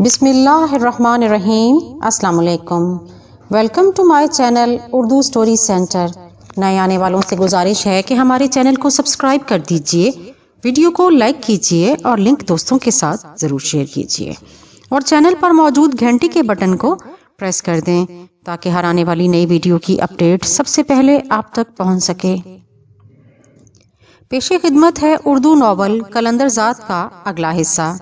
بسم اللہ الرحمن الرحیم۔ السلام علیکم، welcome to my channel Urdu story centre. نئے آنے والوں سے گزارش ہے کہ ہمارے چینل کو سبسکرائب کر دیجئے، ویڈیو کو لائک کیجئے اور لنک دوستوں کے ساتھ ضرور شیئر کیجئے، اور چینل پر موجود گھنٹی کے بٹن کو پریس کر دیں تاکہ ہر آنے والی نئی ویڈیو کی اپڈیٹ سب سے پہلے آپ تک پہنچ سکے۔ پیش خدمت ہے اردو ناول قلندر ذات کا اگلا حصہ۔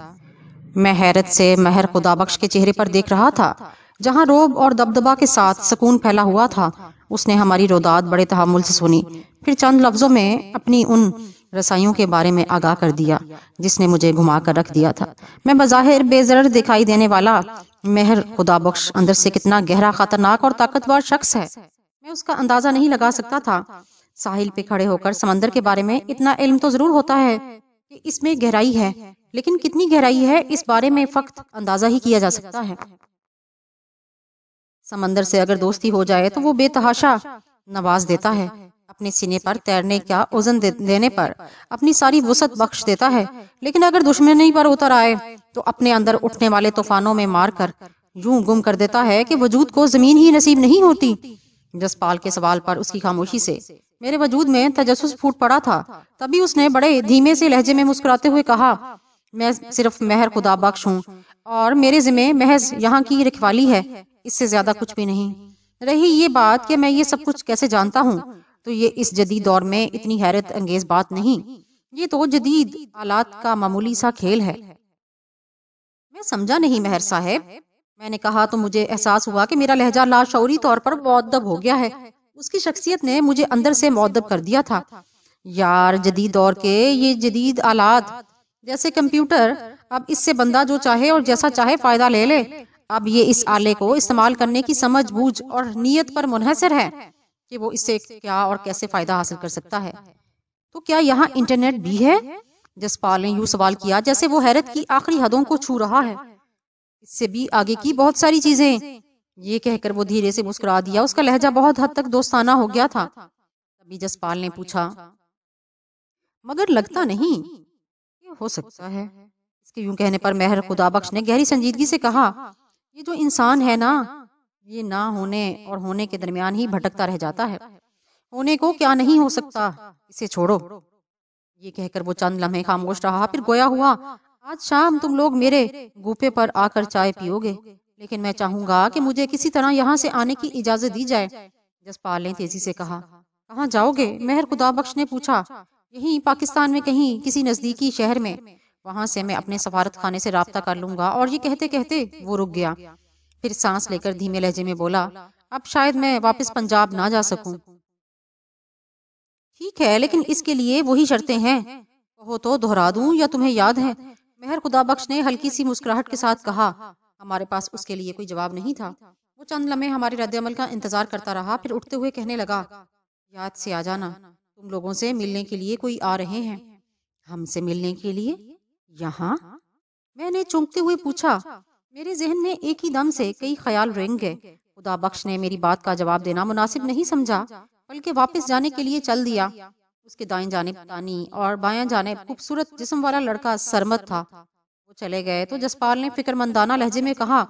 میں حیرت سے مہر خدا بخش کے چہرے پر دیکھ رہا تھا، جہاں روب اور دبدبا کے ساتھ سکون پھیلا ہوا تھا۔ اس نے ہماری روداد بڑے تحمل سے سنی، پھر چند لفظوں میں اپنی ان رسائیوں کے بارے میں آگاہ کر دیا جس نے مجھے گھما کر رکھ دیا تھا۔ میں بظاہر بے ضرر دکھائی دینے والا مہر خدا بخش اندر سے کتنا گہرا، خطرناک اور طاقتور شخص ہے، میں اس کا اندازہ نہیں لگا سکتا تھا۔ ساحل پہ کھڑے ہو کر سمندر کے بارے میں اتنا علم تو ضرور ہوتا ہے کہ اس میں گہرائی ہے، لیکن کتنی گہرائی ہے اس بارے میں فقط اندازہ ہی کیا جا سکتا ہے۔ سمندر سے اگر دوستی ہو جائے تو وہ بے تحاشا نواز دیتا ہے، اپنے سینے پر تیرنے کا عزم دینے پر اپنی ساری وسعت بخش دیتا ہے، لیکن اگر دشمنی پر اتر آئے تو اپنے اندر اٹھنے والے طوفانوں میں مار کر یوں گم کر دیتا ہے کہ وجود کو زمین ہی نصیب نہیں ہوتی۔ جسپال کے سوال پر اس کی خاموشی سے میرے وجود میں تجسس پھوٹ پڑا تھا۔ تبھی اس نے بڑے دھیمے سے لہجے میں مسکراتے ہوئے کہا، میں صرف مہر خدا بخش ہوں اور میرے ذمہ محض یہاں کی رکھوالی ہے، اس سے زیادہ کچھ بھی نہیں۔ رہی یہ بات کہ میں یہ سب کچھ کیسے جانتا ہوں، تو یہ اس جدید دور میں اتنی حیرت انگیز بات نہیں، یہ تو جدید آلات کا معمولی سا کھیل ہے۔ میں سمجھا نہیں مہر صاحب، میں نے کہا تو مجھے احساس ہوا کہ میرا لہجہ لاشعوری طور پر مؤدب ہو گیا ہے۔ اس کی شخصیت نے مجھے اندر سے مؤدب کر دیا تھا۔ یار، جدید دور کے یہ جدید آلات جیسے کمپیوٹر، اب اس سے بندہ جو چاہے اور جیسا چاہے فائدہ لے لے۔ اب یہ اس آلے کو استعمال کرنے کی سمجھ بوجھ اور نیت پر منحصر ہے کہ وہ اس سے کیا اور کیسے فائدہ حاصل کر سکتا ہے۔ تو کیا یہاں انٹرنیٹ بھی ہے؟ جسپال نے یوں سوال کیا جیسے وہ حیرت کی آخری حدوں کو چھو رہا ہے۔ اس سے بھی آگے کی بہت ساری چیزیں، یہ کہہ کر وہ دھیرے سے مسکرا دیا۔ اس کا لہجہ بہت حد تک دوستانہ ہو گیا تھا۔ تبھی جسپال نے پوچھا، مگر لگتا نہیں یہ ہو سکتا ہے؟ اس کے یوں کہنے پر مہر خدا بخش نے گہری سنجیدگی سے کہا، یہ جو انسان ہے نا، یہ نہ ہونے اور ہونے کے درمیان ہی بھٹکتا رہ جاتا ہے۔ ہونے کو کیا نہیں ہو سکتا، اسے چھوڑو۔ یہ کہہ کر وہ چند لمحے خاموش رہا، پھر گویا ہوا، آج شام تم لوگ میرے گوپے پر آ کر چائے پیو گے، لیکن میں چاہوں گا کہ مجھے کسی طرح یہاں سے آنے کی اجازت دی جائے۔ جسپال نے تیزی سے کہا، کہاں جاؤ گے؟ مہر خدا بخش نے پوچھا۔ یہیں پاکستان میں کہیں کسی نزدیکی شہر میں، وہاں سے میں اپنے سفارت خانے سے رابطہ کر لوں گا۔ اور یہ کہتے کہتے وہ رک گیا، پھر سانس لے کر دھیمے لہجے میں بولا، اب شاید میں واپس پنجاب نہ جا سکوں۔ ٹھیک ہے، لیکن اس کے لیے وہی شرطیں ہیں، کہو تو دہرا دوں یا تمہیں یاد ہے؟ مہر خدا بخش نے ہلکی سی مسکراہٹ کے ساتھ کہا۔ ہمارے پاس اس کے لیے کوئی جواب نہیں تھا۔ وہ چند لمحے ہمارے رد عمل کا انتظار کرتا رہا، پھر اٹھتے ہوئے کہنے لگا، یاد سے آ جانا، تم لوگوں سے ملنے کے لیے کوئی آ رہے ہیں۔ ہم سے ملنے کے لیے؟ یہاں؟ میں نے چونکتے ہوئے پوچھا۔ میرے ذہن میں ایک ہی دم سے کئی خیال رنگ گئے۔ خدا بخش نے میری بات کا جواب دینا مناسب نہیں سمجھا، بلکہ واپس جانے کے لیے چل دیا۔ اس کے دائیں جانب تانی اور بائیں جانب خوبصورت جسم والا لڑکا سرمد تھا۔ وہ چلے گئے تو جسپال نے فکر مندانہ لہجے میں کہا،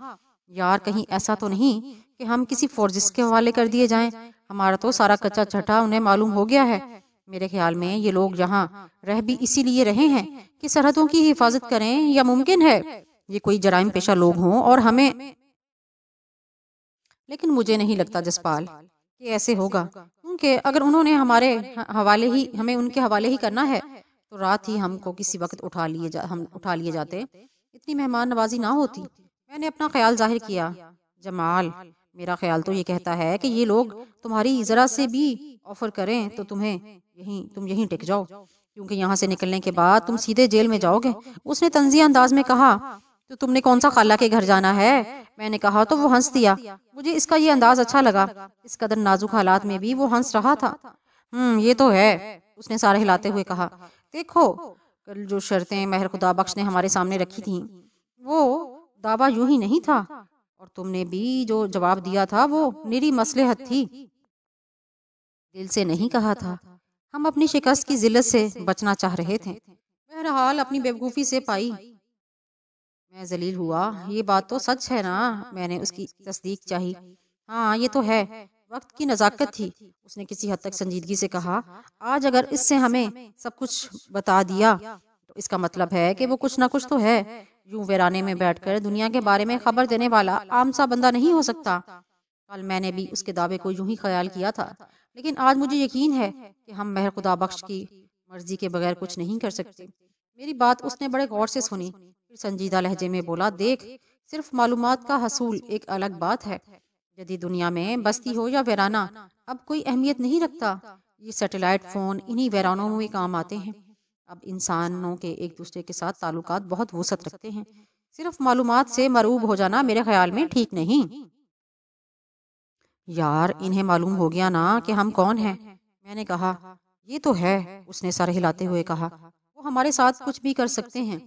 یار کہیں ایسا تو نہیں کہ ہم کسی فورجس کے حوالے کر دیے جائیں؟ ہمارا تو سارا کچا چھٹا انہیں معلوم ہو گیا ہے۔ میرے خیال میں یہ لوگ یہاں رہ بھی اسی لیے رہے ہیں کہ سرحدوں کی حفاظت کریں، یا ممکن ہے یہ کوئی جرائم پیشہ لوگ ہوں اور ہمیں، لیکن مجھے نہیں لگتا جسپال کہ ایسے ہوگا، کیونکہ اگر انہوں نے ہمیں ان کے حوالے ہی کرنا ہے تو رات ہی ہم کو کسی وقت اٹھا لیے جاتے، اتنی مہمان نوازی نہ ہوتی۔ میں نے اپنا خیال ظاہر کیا، جمال میرا خیال تو یہ کہتا ہے کہ یہ لوگ تمہاری ذرا سے بھی آفر کریں تو تم یہیں ٹک جاؤ، کیونکہ یہاں سے نکلنے کے بعد تم سیدھے جیل میں جاؤ گے۔ اس نے طنزیہ انداز میں کہا، تو تم نے کون سا خالہ کے گھر جانا ہے؟ میں نے کہا تو وہ ہنس دیا۔ مجھے اس کا یہ انداز اچھا لگا، اس قدر نازک حالات میں بھی وہ ہنس رہا تھا۔ یہ تو ہے، اس نے سارے ہلاتے ہوئے کہا۔ دیکھو، کل جو شرطیں مہر خدا بخش نے ہمارے سامنے رکھی تھیں وہ دعویٰ یوں ہی نہیں تھا، اور تم نے بھی جو جواب دیا تھا وہ میری مصلحت تھی، دل سے نہیں کہا تھا۔ ہم اپنی شکست کی ذلت سے بچنا چاہ رہے تھے۔ بہرحال اپنی بیوقوفی سے پائی میں ذلیل ہوا۔ یہ بات تو سچ ہے نا؟ میں نے اس کی تصدیق چاہی۔ ہاں یہ تو ہے، وقت کی نزاکت تھی۔ اس نے کسی حد تک سنجیدگی سے کہا، آج اگر اس سے ہمیں سب کچھ بتا دیا تو اس کا مطلب ہے کہ وہ کچھ نہ کچھ تو ہے۔ یوں ویرانے میں بیٹھ کر دنیا کے بارے میں خبر دینے والا عام سا بندہ نہیں ہو سکتا۔ کل میں نے بھی اس کے دعوے کو یوں ہی خیال کیا تھا، لیکن آج مجھے یقین ہے کہ ہم مہر خدا بخش کی مرضی کے بغیر کچھ نہیں کر سکتے۔ میری بات اس نے بڑے غور سے سنی، پھر سنجیدہ لہجے میں بولا، دیکھ، صرف معلومات کا حصول ایک الگ بات ہے۔ جدید دنیا میں بستی ہو یا ویرانہ اب کوئی اہمیت نہیں رکھتا۔ یہ سیٹلائٹ فون انہی ویرانوں میں کام آتے ہیں۔ اب انسانوں کے ایک دوسرے کے ساتھ تعلقات بہت وسعت رکھتے ہیں۔ صرف معلومات سے مرعوب ہو جانا میرے خیال میں ٹھیک نہیں۔ یار انہیں معلوم ہو گیا نا کہ ہم کون ہیں، میں نے کہا۔ یہ تو ہے، اس نے سر ہلاتے ہوئے کہا، وہ ہمارے ساتھ کچھ بھی کر سکتے ہیں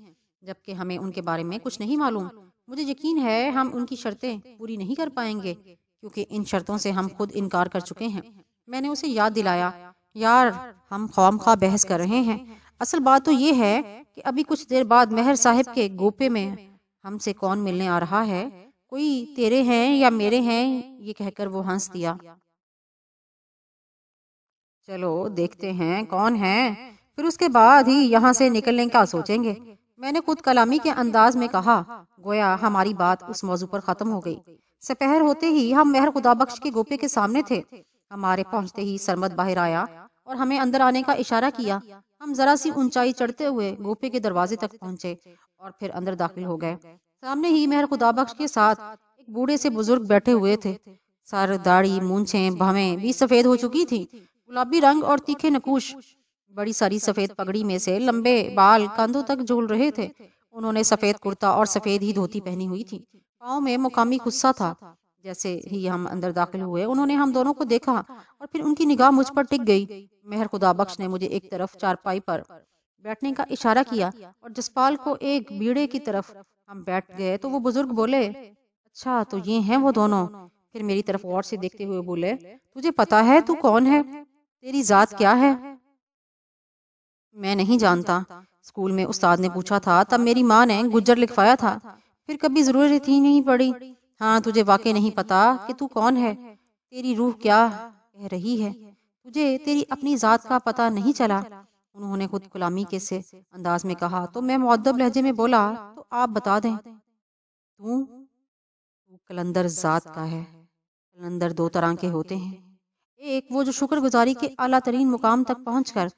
جبکہ ہمیں ان کے بارے میں کچھ نہیں معلوم۔ مجھے یقین ہے ہم ان کی شرطیں پوری نہیں کر پائیں گے کیونکہ ان شرطوں سے ہم خود انکار کر چکے ہیں۔ میں نے اسے یاد دلایا، یار ہم خواہ بحث کر رہے ہیں، اصل بات تو یہ ہے کہ ابھی کچھ دیر بعد مہر صاحب کے گوپے میں ہم سے کون ملنے آ رہا ہے، کوئی تیرے ہیں یا میرے ہیں؟ یہ کہہ کر وہ ہنس دیا۔ چلو دیکھتے ہیں کون ہے، پھر اس کے بعد ہی یہاں سے نکلنے کا سوچیں گے، میں نے خود کلامی کے انداز میں کہا، گویا ہماری بات اس موضوع پر ختم ہو گئی۔ سپہر ہوتے ہی ہم مہر خدا بخش کے گوپے کے سامنے تھے۔ ہمارے پہنچتے ہی سرمد باہر آیا اور ہمیں اندر آنے کا اشارہ کیا۔ ہم ذرا سی اونچائی چڑھتے ہوئے گوپے کے دروازے تک پہنچے اور پھر اندر داخل ہو گئے۔ سامنے ہی مہر خدا بخش کے ساتھ ایک بوڑھے سے بزرگ بیٹھے ہوئے تھے۔ سر، داڑھی، مونچھیں، بھویں بھی سفید ہو چکی تھی، گلابی رنگ اور تیکھے نقوش۔ بڑی ساری سفید پگڑی میں سے لمبے بال کاندھوں تک جھول رہے تھے۔ انہوں نے سفید کرتا اور سفید ہی دھوتی پہنی ہوئی تھی۔ پاؤں میں مقامی خصہ تھا۔ جیسے ہی ہم اندر داخل ہوئے انہوں نے ہم دونوں کو دیکھا اور پھر ان کی نگاہ مجھ پر ٹک گئی۔ مہر خدا بخش نے مجھے ایک طرف چارپائی پر بیٹھنے کا اشارہ کیا اور جسپال کو ایک بیڑے کی طرف۔ ہم بیٹھ گئے تو وہ بزرگ بولے، اچھا تو یہ ہیں وہ دونوں؟ پھر میری طرف غور سے دیکھتے ہوئے بولے، تجھے پتا ہے تو کون ہے؟ تیری ذات کیا ہے؟ میں نہیں جانتا، اسکول میں استاد نے پوچھا تھا، تب میری ماں نے گجر لکھوایا تھا، پھر کبھی ضرورت ہی نہیں پڑی۔ ہاں تجھے واقع نہیں پتا کہ تو کون ہے، تیری روح کیا کہہ رہی ہے، تجھے تیری اپنی ذات کا پتا نہیں چلا؟ انہوں نے خود کلامی کے سے انداز میں کہا تو میں مؤدب لہجے میں بولا، تو آپ بتا دیں۔ تو کلندر ذات کا ہے۔ کلندر دو طرح کے ہوتے ہیں، ایک وہ جو شکر گزاری کے اعلیٰ ترین مقام تک پہنچ کر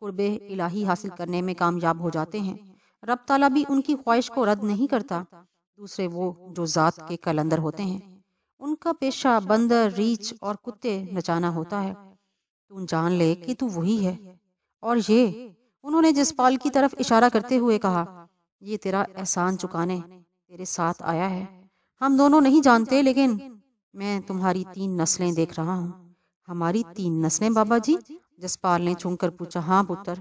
قرب الہی حاصل کرنے میں کامیاب ہو جاتے ہیں، رب تعالیٰ بھی ان کی خواہش کو رد نہیں کرتا۔ دوسرے وہ جو ذات کے کلندر ہوتے ہیں، ان کا پیشہ بندر، ریچھ اور کتے نچانا ہوتا ہے۔ تو جان لے کہ تو وہی ہے۔ اور یہ، انہوں نے جسپال کی طرف اشارہ کرتے ہوئے کہا، یہ تیرا احسان چکانے تیرے ساتھ آیا ہے۔ ہم دونوں نہیں جانتے، لیکن میں تمہاری 3 نسلیں دیکھ رہا ہوں۔ ہماری 3 نسلیں بابا جی؟ جسپال نے چونک کر پوچھا۔ ہاں پتر،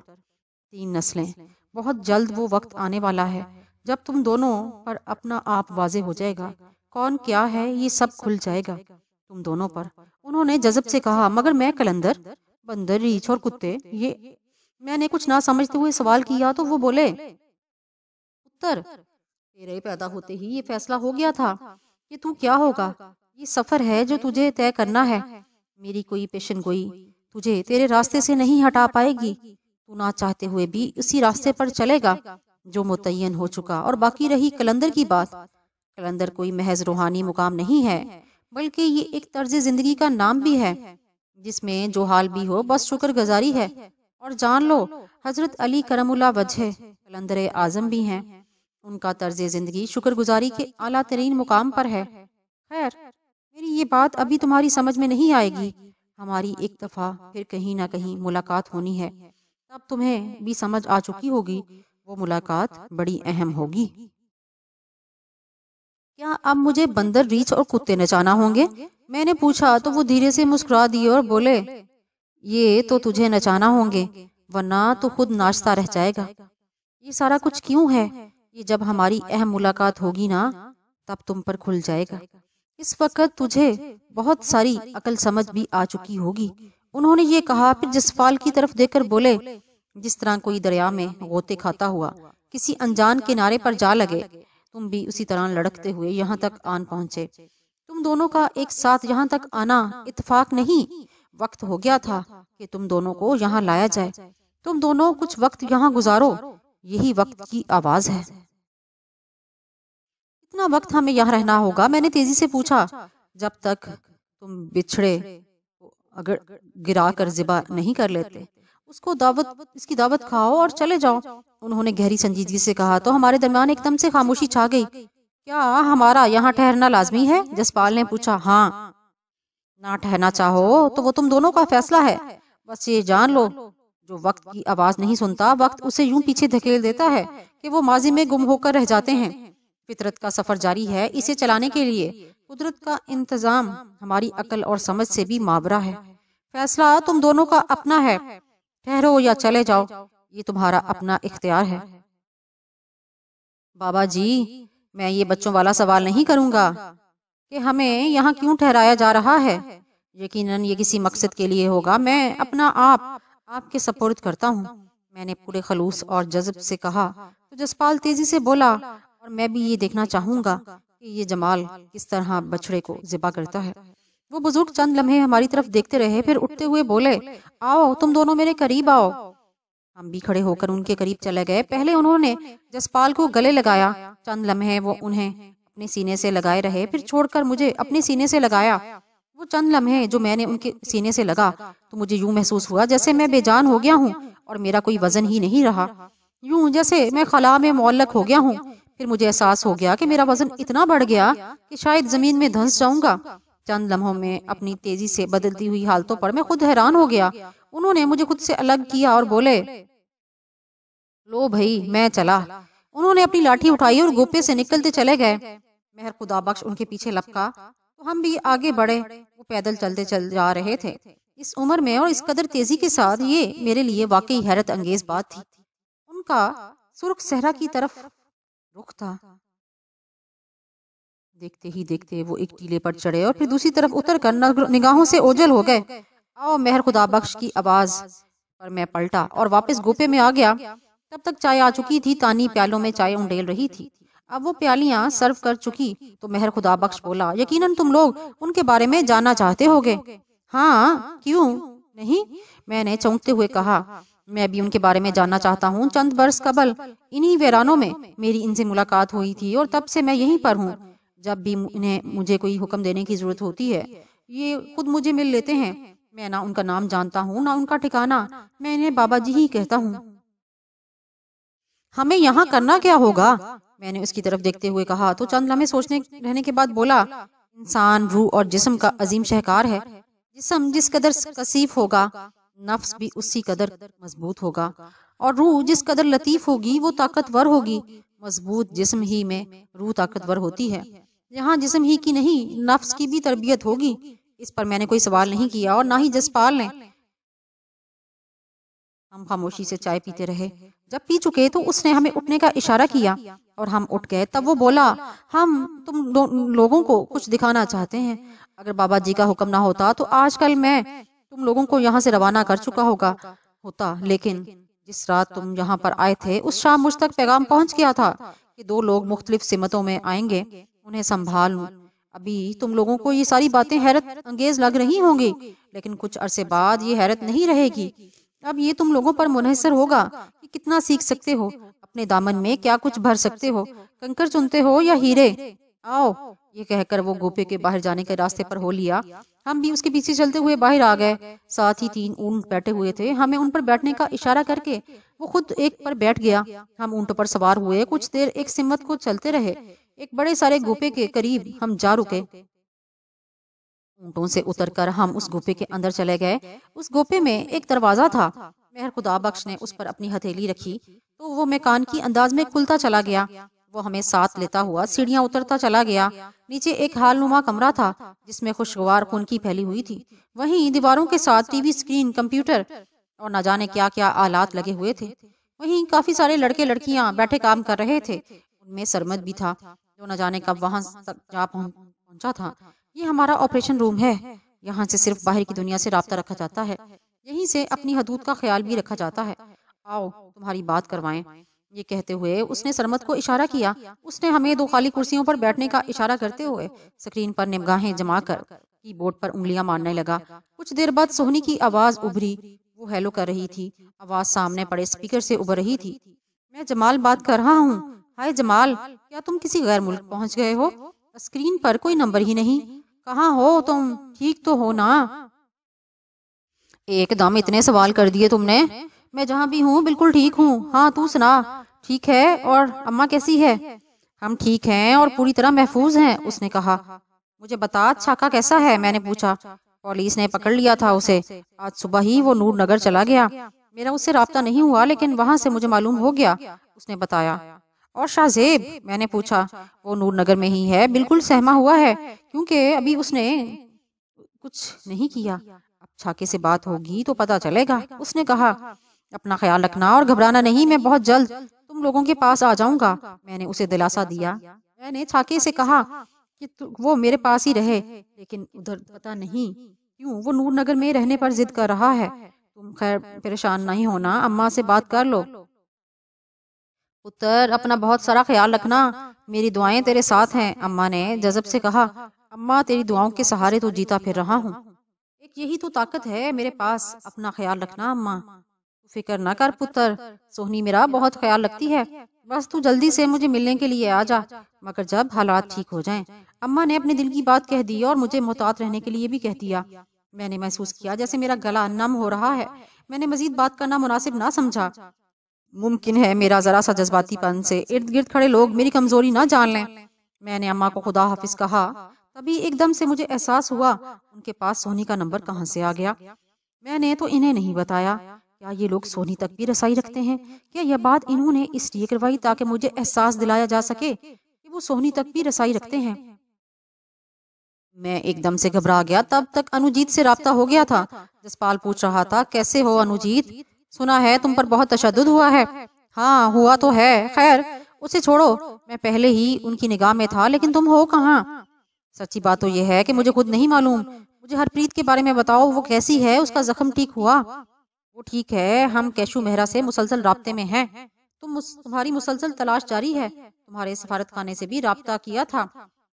3 نسلیں۔ بہت جلد وہ وقت آنے والا ہے جب تم دونوں پر اپنا آپ واضح ہو جائے گا، کون کیا ہے یہ سب کھل جائے گا تم دونوں پر۔ انہوں نے جذب سے کہا، مگر میں کلندر، بندر، ریچھ اور کتے، یہ؟ میں نے کچھ نہ سمجھتے ہوئے سوال کیا تو وہ بولے، پتر تیرے پیدا ہوتے ہی یہ فیصلہ ہو گیا تھا کہ تو کیا ہوگا۔ یہ سفر ہے جو تجھے طے کرنا ہے۔ میری کوئی پیشن گوئی تجھے تیرے راستے سے نہیں ہٹا پائے گی۔ تو نہ چاہتے ہوئے بھی اسی راستے پر چلے گا جو متعین ہو چکا۔ اور باقی رہی کلندر کی بات، کلندر کوئی محض روحانی مقام نہیں ہے، بلکہ یہ ایک طرز زندگی کا نام بھی ہے جس میں جو حال بھی ہو بس شکر گزاری ہے۔ اور جان لو حضرت علی کرم اللہ وجہ کلندر اعظم بھی ہیں، ان کا طرز زندگی شکر گزاری کے اعلیٰ ترین مقام پر ہے۔ خیر، میری یہ بات ابھی تمہاری سمجھ میں نہیں آئے گی، ہماری ایک دفعہ پھر کہیں نہ کہیں ملاقات ہونی ہے، تب تمہیں بھی سمجھ آ چکی ہوگی، وہ ملاقات بڑی اہم ہوگی۔ کیا اب مجھے بندر، ریچھ اور کتے نچانا ہوں گے؟ میں نے پوچھا تو وہ دھیرے سے مسکرا دیے اور بولے، یہ تو تجھے نچانا ہوں گے، ورنہ تو خود ناچتا رہ جائے گا۔ یہ سارا کچھ کیوں ہے؟ یہ جب ہماری اہم ملاقات ہوگی نا، تب تم پر کھل جائے گا۔ اس وقت تجھے بہت ساری عقل سمجھ بھی آ چکی ہوگی۔ انہوں نے یہ کہا، پھر جسپال کی طرف دیکھ کر بولے، جس طرح کوئی دریا میں غوطے کھاتا ہوا کسی انجان کنارے پر جا لگے تم بھی اسی طرح لڑکتے ہوئے یہاں تک آن پہنچے۔ تم دونوں کا ایک ساتھ یہاں تک آنا اتفاق نہیں، وقت ہو گیا تھا کہ تم دونوں کو یہاں لایا جائے۔ تم دونوں کچھ وقت یہاں گزارو، یہی وقت کی آواز ہے۔ کتنا وقت ہمیں یہاں رہنا ہوگا؟ میں نے تیزی سے پوچھا۔ جب تک تم بچھڑے اگر گرا کر ذبح نہیں کر لیتے، اس کی دعوت کھاؤ اور چلے جاؤ۔ انہوں نے گہری سنجیدگی سے کہا تو ہمارے درمیان ایک دم سے خاموشی چھا گئی۔ کیا ہمارا یہاں ٹھہرنا لازمی ہے؟ جسپال نے پوچھا۔ ہاں، نہ ٹھہرنا چاہو تو وہ تم دونوں کا فیصلہ ہے، بس یہ جان لو جو وقت کی آواز نہیں سنتا، وقت اسے یوں پیچھے دھکیل دیتا ہے کہ وہ ماضی میں گم ہو کر رہ جاتے ہیں۔ فطرت کا سفر جاری ہے، اسے چلانے کے لیے قدرت کا انتظام ہماری عقل اور سمجھ سے بھی ماورا ہے۔ فیصلہ تم دونوں کا اپنا ہے، ٹھہرو یا چلے جاؤ، یہ تمہارا اپنا اختیار ہے۔ بابا جی، میں یہ بچوں والا سوال نہیں کروں گا کہ ہمیں یہاں کیوں ٹھہرایا جا رہا ہے۔ یقیناً یہ کسی مقصد کے لیے ہوگا، میں اپنا آپ کے سپرد کرتا ہوں، میں نے پورے خلوص اور جذب سے کہا۔ تو جسپال تیزی سے بولا، اور میں بھی یہ دیکھنا چاہوں گا کہ یہ جمال کس طرح بچڑے کو ذبح کرتا ہے۔ وہ بزرگ چند لمحے ہماری طرف دیکھتے رہے، پھر اٹھتے ہوئے بولے، آؤ تم دونوں میرے قریب آؤ۔ ہم بھی کھڑے ہو کر ان کے قریب چلے گئے۔ پہلے انہوں نے جسپال کو گلے لگایا، چند لمحے وہ انہیں اپنے سینے سے لگائے رہے، پھر چھوڑ کر مجھے اپنے سینے سے لگایا۔ وہ چند لمحے جو میں نے ان کے سینے سے لگا تو مجھے یوں محسوس ہوا جیسے میں بے جان ہو گیا ہوں اور میرا کوئی وزن ہی نہیں رہا، یوں جیسے میں خلا میں معلق ہو گیا ہوں۔ پھر مجھے احساس ہو گیا کہ میرا وزن اتنا بڑھ گیا کہ شاید زمین میں دھنس جاؤں گا۔ چند لمحوں میں اپنی تیزی سے بدلتی ہوئی حالتوں پر میں خود حیران ہو گیا۔ انہوں نے مجھے خود سے الگ کیا اور بولے، لو بھائی میں چلا۔ انہوں نے اپنی لاٹھی اٹھائی اور گوپے سے نکلتے چلے گئے۔ مہر خدا بخش ان کے پیچھے لپکا تو ہم بھی آگے بڑھے۔ وہ پیدل چلتے چل جا رہے تھے۔ اس عمر میں اور اس قدر تیزی کے ساتھ یہ میرے لیے واقعی حیرت انگیز بات تھی۔ ان کا سرخ صحرا کی طرف رخ تھا۔ دیکھتے ہی دیکھتے وہ ایک ٹیلے پر چڑھے اور پھر دوسری طرف اتر کر نگاہوں سے اوجھل ہو گئے۔ آؤ مہر خدا بخش کی آواز پر میں پلٹا اور واپس گوپے میں آ گیا۔ تب تک چائے آ چکی تھی، تانی پیالوں میں چائے انڈیل رہی تھی۔ اب وہ پیالیاں سرو کر چکی تو مہر خدا بخش بولا، یقیناً تم لوگ ان کے بارے میں جاننا چاہتے ہوگے۔ ہاں، کیوں نہیں؟ میں نے چونکتے ہوئے کہا، میں بھی ان کے بارے میں جاننا چاہتا ہوں۔ چند برس قبل انہی ویرانوں میں میری ان سے ملاقات ہوئی تھی اور تب سے میں یہیں پر ہوں۔ جب بھی انہیں مجھے کوئی حکم دینے کی ضرورت ہوتی ہے یہ خود مجھے مل لیتے ہیں۔ میں نہ ان کا نام جانتا ہوں نہ ان کا ٹھکانہ، میں انہیں بابا جی ہی کہتا ہوں۔ ہمیں یہاں کرنا کیا ہوگا؟ میں نے اس کی طرف دیکھتے ہوئے کہا تو چند لمحے سوچنے رہنے کے بعد بولا، انسان روح اور جسم کا عظیم شہکار ہے۔ جسم جس قدر کثیف ہوگا نفس بھی اسی قدر مضبوط ہوگا، اور روح جس قدر لطیف ہوگی وہ طاقتور ہوگی۔ مضبوط جسم ہی میں روح طاقتور ہوتی ہے۔ یہاں جسم ہی کی نہیں نفس کی بھی تربیت ہوگی۔ اس پر میں نے کوئی سوال نہیں کیا اور نہ ہی جسپال نے۔ ہم خاموشی سے چائے پیتے رہے۔ جب پی چکے تو اس نے ہمیں اٹھنے کا اشارہ کیا اور ہم اٹھ گئے۔ تب وہ بولا، ہم تم لوگوں کو کچھ دکھانا چاہتے ہیں۔ اگر بابا جی کا حکم نہ ہوتا تو آج کل میں تم لوگوں کو یہاں سے روانہ کر چکا ہوتا، لیکن جس رات تم یہاں پر آئے تھے اس شام مجھ تک پیغام پہنچ گیا تھا کہ 2 لوگ مختلف سمتوں میں آئیں گے، انہیں سنبھال لوں۔ ابھی تم لوگوں کو یہ ساری باتیں حیرت انگیز لگ رہی ہوں گی، لیکن کچھ عرصے بعد یہ حیرت نہیں رہے گی۔ اب یہ تم لوگوں پر منحصر ہوگا کہ کتنا سیکھ سکتے ہو، اپنے دامن میں کیا کچھ بھر سکتے ہو، کنکر چنتے ہو یا ہیرے۔ آؤ، یہ کہہ کر وہ گوپے کے باہر جانے کے راستے پر ہو لیا۔ ہم بھی اس کے پیچھے چلتے ہوئے باہر آ گئے۔ ساتھ ہی 3 اونٹ بیٹھے ہوئے تھے، ہمیں ان پر بیٹھنے کا اشارہ کر کے وہ خود ایک پر بیٹھ گیا۔ ہم اونٹوں پر سوار ہوئے، کچھ دیر ایک سمت کو چلتے رہے۔ ایک بڑے سارے گوپے کے قریب ہم جا رکے۔ اونٹوں سے اتر کر ہم اس گوپے کے اندر چلے گئے۔ اس گوپے میں ایک دروازہ تھا۔ مہر خدا بخش نے اس پر اپنی ہتھیلی رکھی تو وہ میکانیکی انداز میں کھلتا چلا گیا۔ وہ ہمیں ساتھ لیتا ہوا سیڑھیاں اترتا چلا گیا۔ نیچے ایک ہال نما کمرہ تھا جس میں خوشگوار خونکی پھیلی ہوئی تھی۔ وہیں دیواروں کے ساتھ ٹی وی اسکرین، کمپیوٹر اور نہ جانے کیا کیا آلات لگے ہوئے تھے۔ وہیں کافی سارے لڑکے لڑکیاں بیٹھے کام کر رہے تھے۔ ان میں سرمد بھی تھا جو نہ جانے کب وہاں تک جا پہنچا تھا۔ یہ ہمارا آپریشن روم ہے۔ یہاں سے صرف باہر کی دنیا سے رابطہ رکھا جاتا ہے، یہیں سے اپنی حدود کا خیال بھی رکھا جاتا ہے۔ آؤ تمہاری بات کروائیں۔ یہ کہتے ہوئے اس نے سرمد کو اشارہ کیا۔ اس نے ہمیں 2 خالی کرسیوں پر بیٹھنے کا اشارہ کرتے ہوئے اسکرین پر نگاہیں جما کر کی بورڈ پر انگلیاں مارنے لگا۔ کچھ دیر بعد سونی کی آواز ابھری۔ وہ ہیلو کر رہی تھی۔ آواز سامنے پڑے اسپیکر سے ابھر رہی تھی۔ میں جمال بات کر رہا ہوں۔ ہائے جمال، کیا تم کسی غیر ملک پہنچ گئے ہو؟ اسکرین پر کوئی نمبر ہی نہیں۔ کہاں ہو تم؟ ٹھیک تو ہو نا؟ ایک دم اتنے سوال کر دیے تم نے۔ میں جہاں بھی ہوں بالکل ٹھیک ہوں۔ ہاں تو سنا، ٹھیک ہے؟ اور اماں کیسی ہے؟ ہم ٹھیک ہیں اور پوری طرح محفوظ ہیں، اس نے کہا۔ مجھے بتا چھاکا کیسا ہے؟ میں نے پوچھا۔ پولیس نے پکڑ لیا تھا اسے، آج صبح ہی وہ نور نگر چلا گیا۔ میرا اس سے رابطہ نہیں ہوا لیکن وہاں سے مجھے معلوم ہو گیا، اس نے بتایا۔ اور شاہ زیب؟ میں نے پوچھا۔ وہ نور نگر میں ہی ہے، بالکل سہما ہوا ہے کیونکہ ابھی اس نے کچھ نہیں کیا۔ اب چھاکے سے بات ہوگی تو پتا چلے گا، اس نے کہا۔ اپنا خیال رکھنا اور گھبرانا نہیں، میں بہت جلد تم لوگوں کے پاس آ جاؤں گا، میں نے اسے دلاسا دیا۔ میں نے چھاکے سے کہا کہ وہ میرے پاس ہی رہے، لیکن ادھر پتا نہیں کیوں وہ نور نگر میں رہنے پر ضد کر رہا ہے۔ تم خیر پریشان نہیں ہونا، اماں سے بات کر لو۔ پتر اپنا بہت سارا خیال رکھنا، میری دعائیں تیرے ساتھ ہیں، اماں نے جذب سے کہا۔ اماں تیری دعاؤں کے سہارے تو جیتا پھر رہا ہوں، ایک یہی تو طاقت ہے میرے پاس، اپنا خیال رکھنا اماں۔ فکر نہ کر پتر، سونی میرا بہت خیال رکھتی ہے، بس تو جلدی سے مجھے ملنے کے لیے آ جا، مگر جب حالات ٹھیک ہو جائیں۔ اماں نے اپنے دل کی بات کہہ دی اور مجھے محتاط رہنے کے لیے بھی کہہ دیا۔ میں نے محسوس کیا جیسے میرا گلا نم ہو رہا ہے۔ میں نے مزید بات کرنا مناسب نہ سمجھا۔ ممکن ہے میرا ذرا سا جذباتی پن سے ارد گرد کھڑے لوگ میری کمزوری نہ جان لیں۔ میں نے اماں کو خدا حافظ کہا، تبھی ایک دم سے مجھے احساس ہوا ان کے پاس سونی کا نمبر کہاں سے آ گیا۔ میں نے تو انہیں نہیں بتایا۔ کیا یہ لوگ سونی تک بھی رسائی رکھتے ہیں؟ کیا یہ بات انہوں نے اس لیے کروائی تاکہ مجھے احساس دلایا جا سکے کہ وہ سونی تک بھی رسائی رکھتے ہیں؟ میں ایک دم سے گھبرا گیا۔ تب تک انوجیت سے رابطہ ہو گیا تھا۔ جسپال پوچھ رہا تھا، کیسے ہو انوجیت؟ سنا ہے تم پر بہت تشدد ہوا ہے۔ ہاں ہوا تو ہے، خیر اسے چھوڑو، میں پہلے ہی ان کی نگاہ میں تھا، لیکن تم ہو کہاں؟ سچی بات تو یہ ہے کہ مجھے خود نہیں معلوم۔ مجھے ہرپریت کے بارے میں بتاؤ، وہ کیسی ہے؟ اس کا زخم ٹھیک ہوا؟ وہ ٹھیک ہے، ہم کیشو مہرا سے مسلسل رابطے میں ہیں۔ تمہاری مسلسل تلاش جاری ہے۔ تمہارے سفارت خانے سے بھی رابطہ کیا تھا،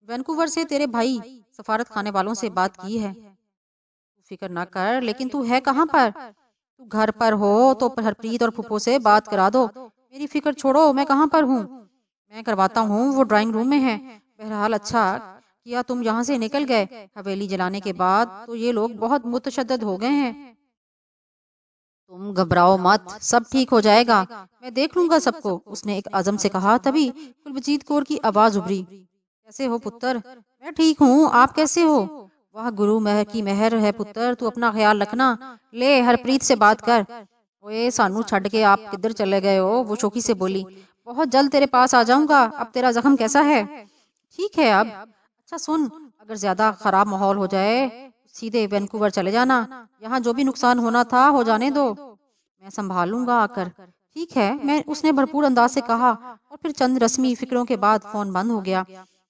وینکوور سے تیرے بھائی سفارت خانے والوں سے بات کی ہے۔ فکر نہ کر، لیکن تو ہے کہاں پر؟ تو گھر پر ہو تو ہرپریت اور پھپھو سے بات کرا دو۔ میری فکر چھوڑو، میں کہاں پر ہوں؟ میں کرواتا ہوں، وہ ڈرائنگ روم میں ہے۔ بہرحال اچھا کیا تم یہاں سے نکل گئے، حویلی جلانے کے بعد تو یہ لوگ بہت متشدد ہو گئے ہیں۔ تم گھبراؤ مت، سب ٹھیک ہو جائے گا، میں دیکھ لوں گا سب کو، اس نے ایک عزم سے کہا۔ تبھی کلبجیت کور کی آواز ابھری، کیسے ہو پتر؟ میں ٹھیک ہوں، آپ کیسے ہو؟ وہ گرو مہر کی مہر ہے پتر، تو اپنا خیال رکھنا۔ لے ہرپریت سے بات کر۔ اوے سانو چھڈ کے آپ کدھر چلے گئے ہو؟ وہ شوخی سے بولی۔ بہت جلد تیرے پاس آ جاؤں گا، اب تیرا زخم کیسا ہے؟ ٹھیک ہے اب۔ اچھا سن، اگر زیادہ خراب ماحول ہو جائے سیدھے وینکوور چلے جانا، یہاں جو بھی نقصان ہونا تھا ہو جانے دو، میں سنبھال لوں گا آ کر۔ ٹھیک ہے، اس نے بھرپور انداز سے کہا، اور پھر چند رسمی فکروں کے بعد فون بند ہو گیا۔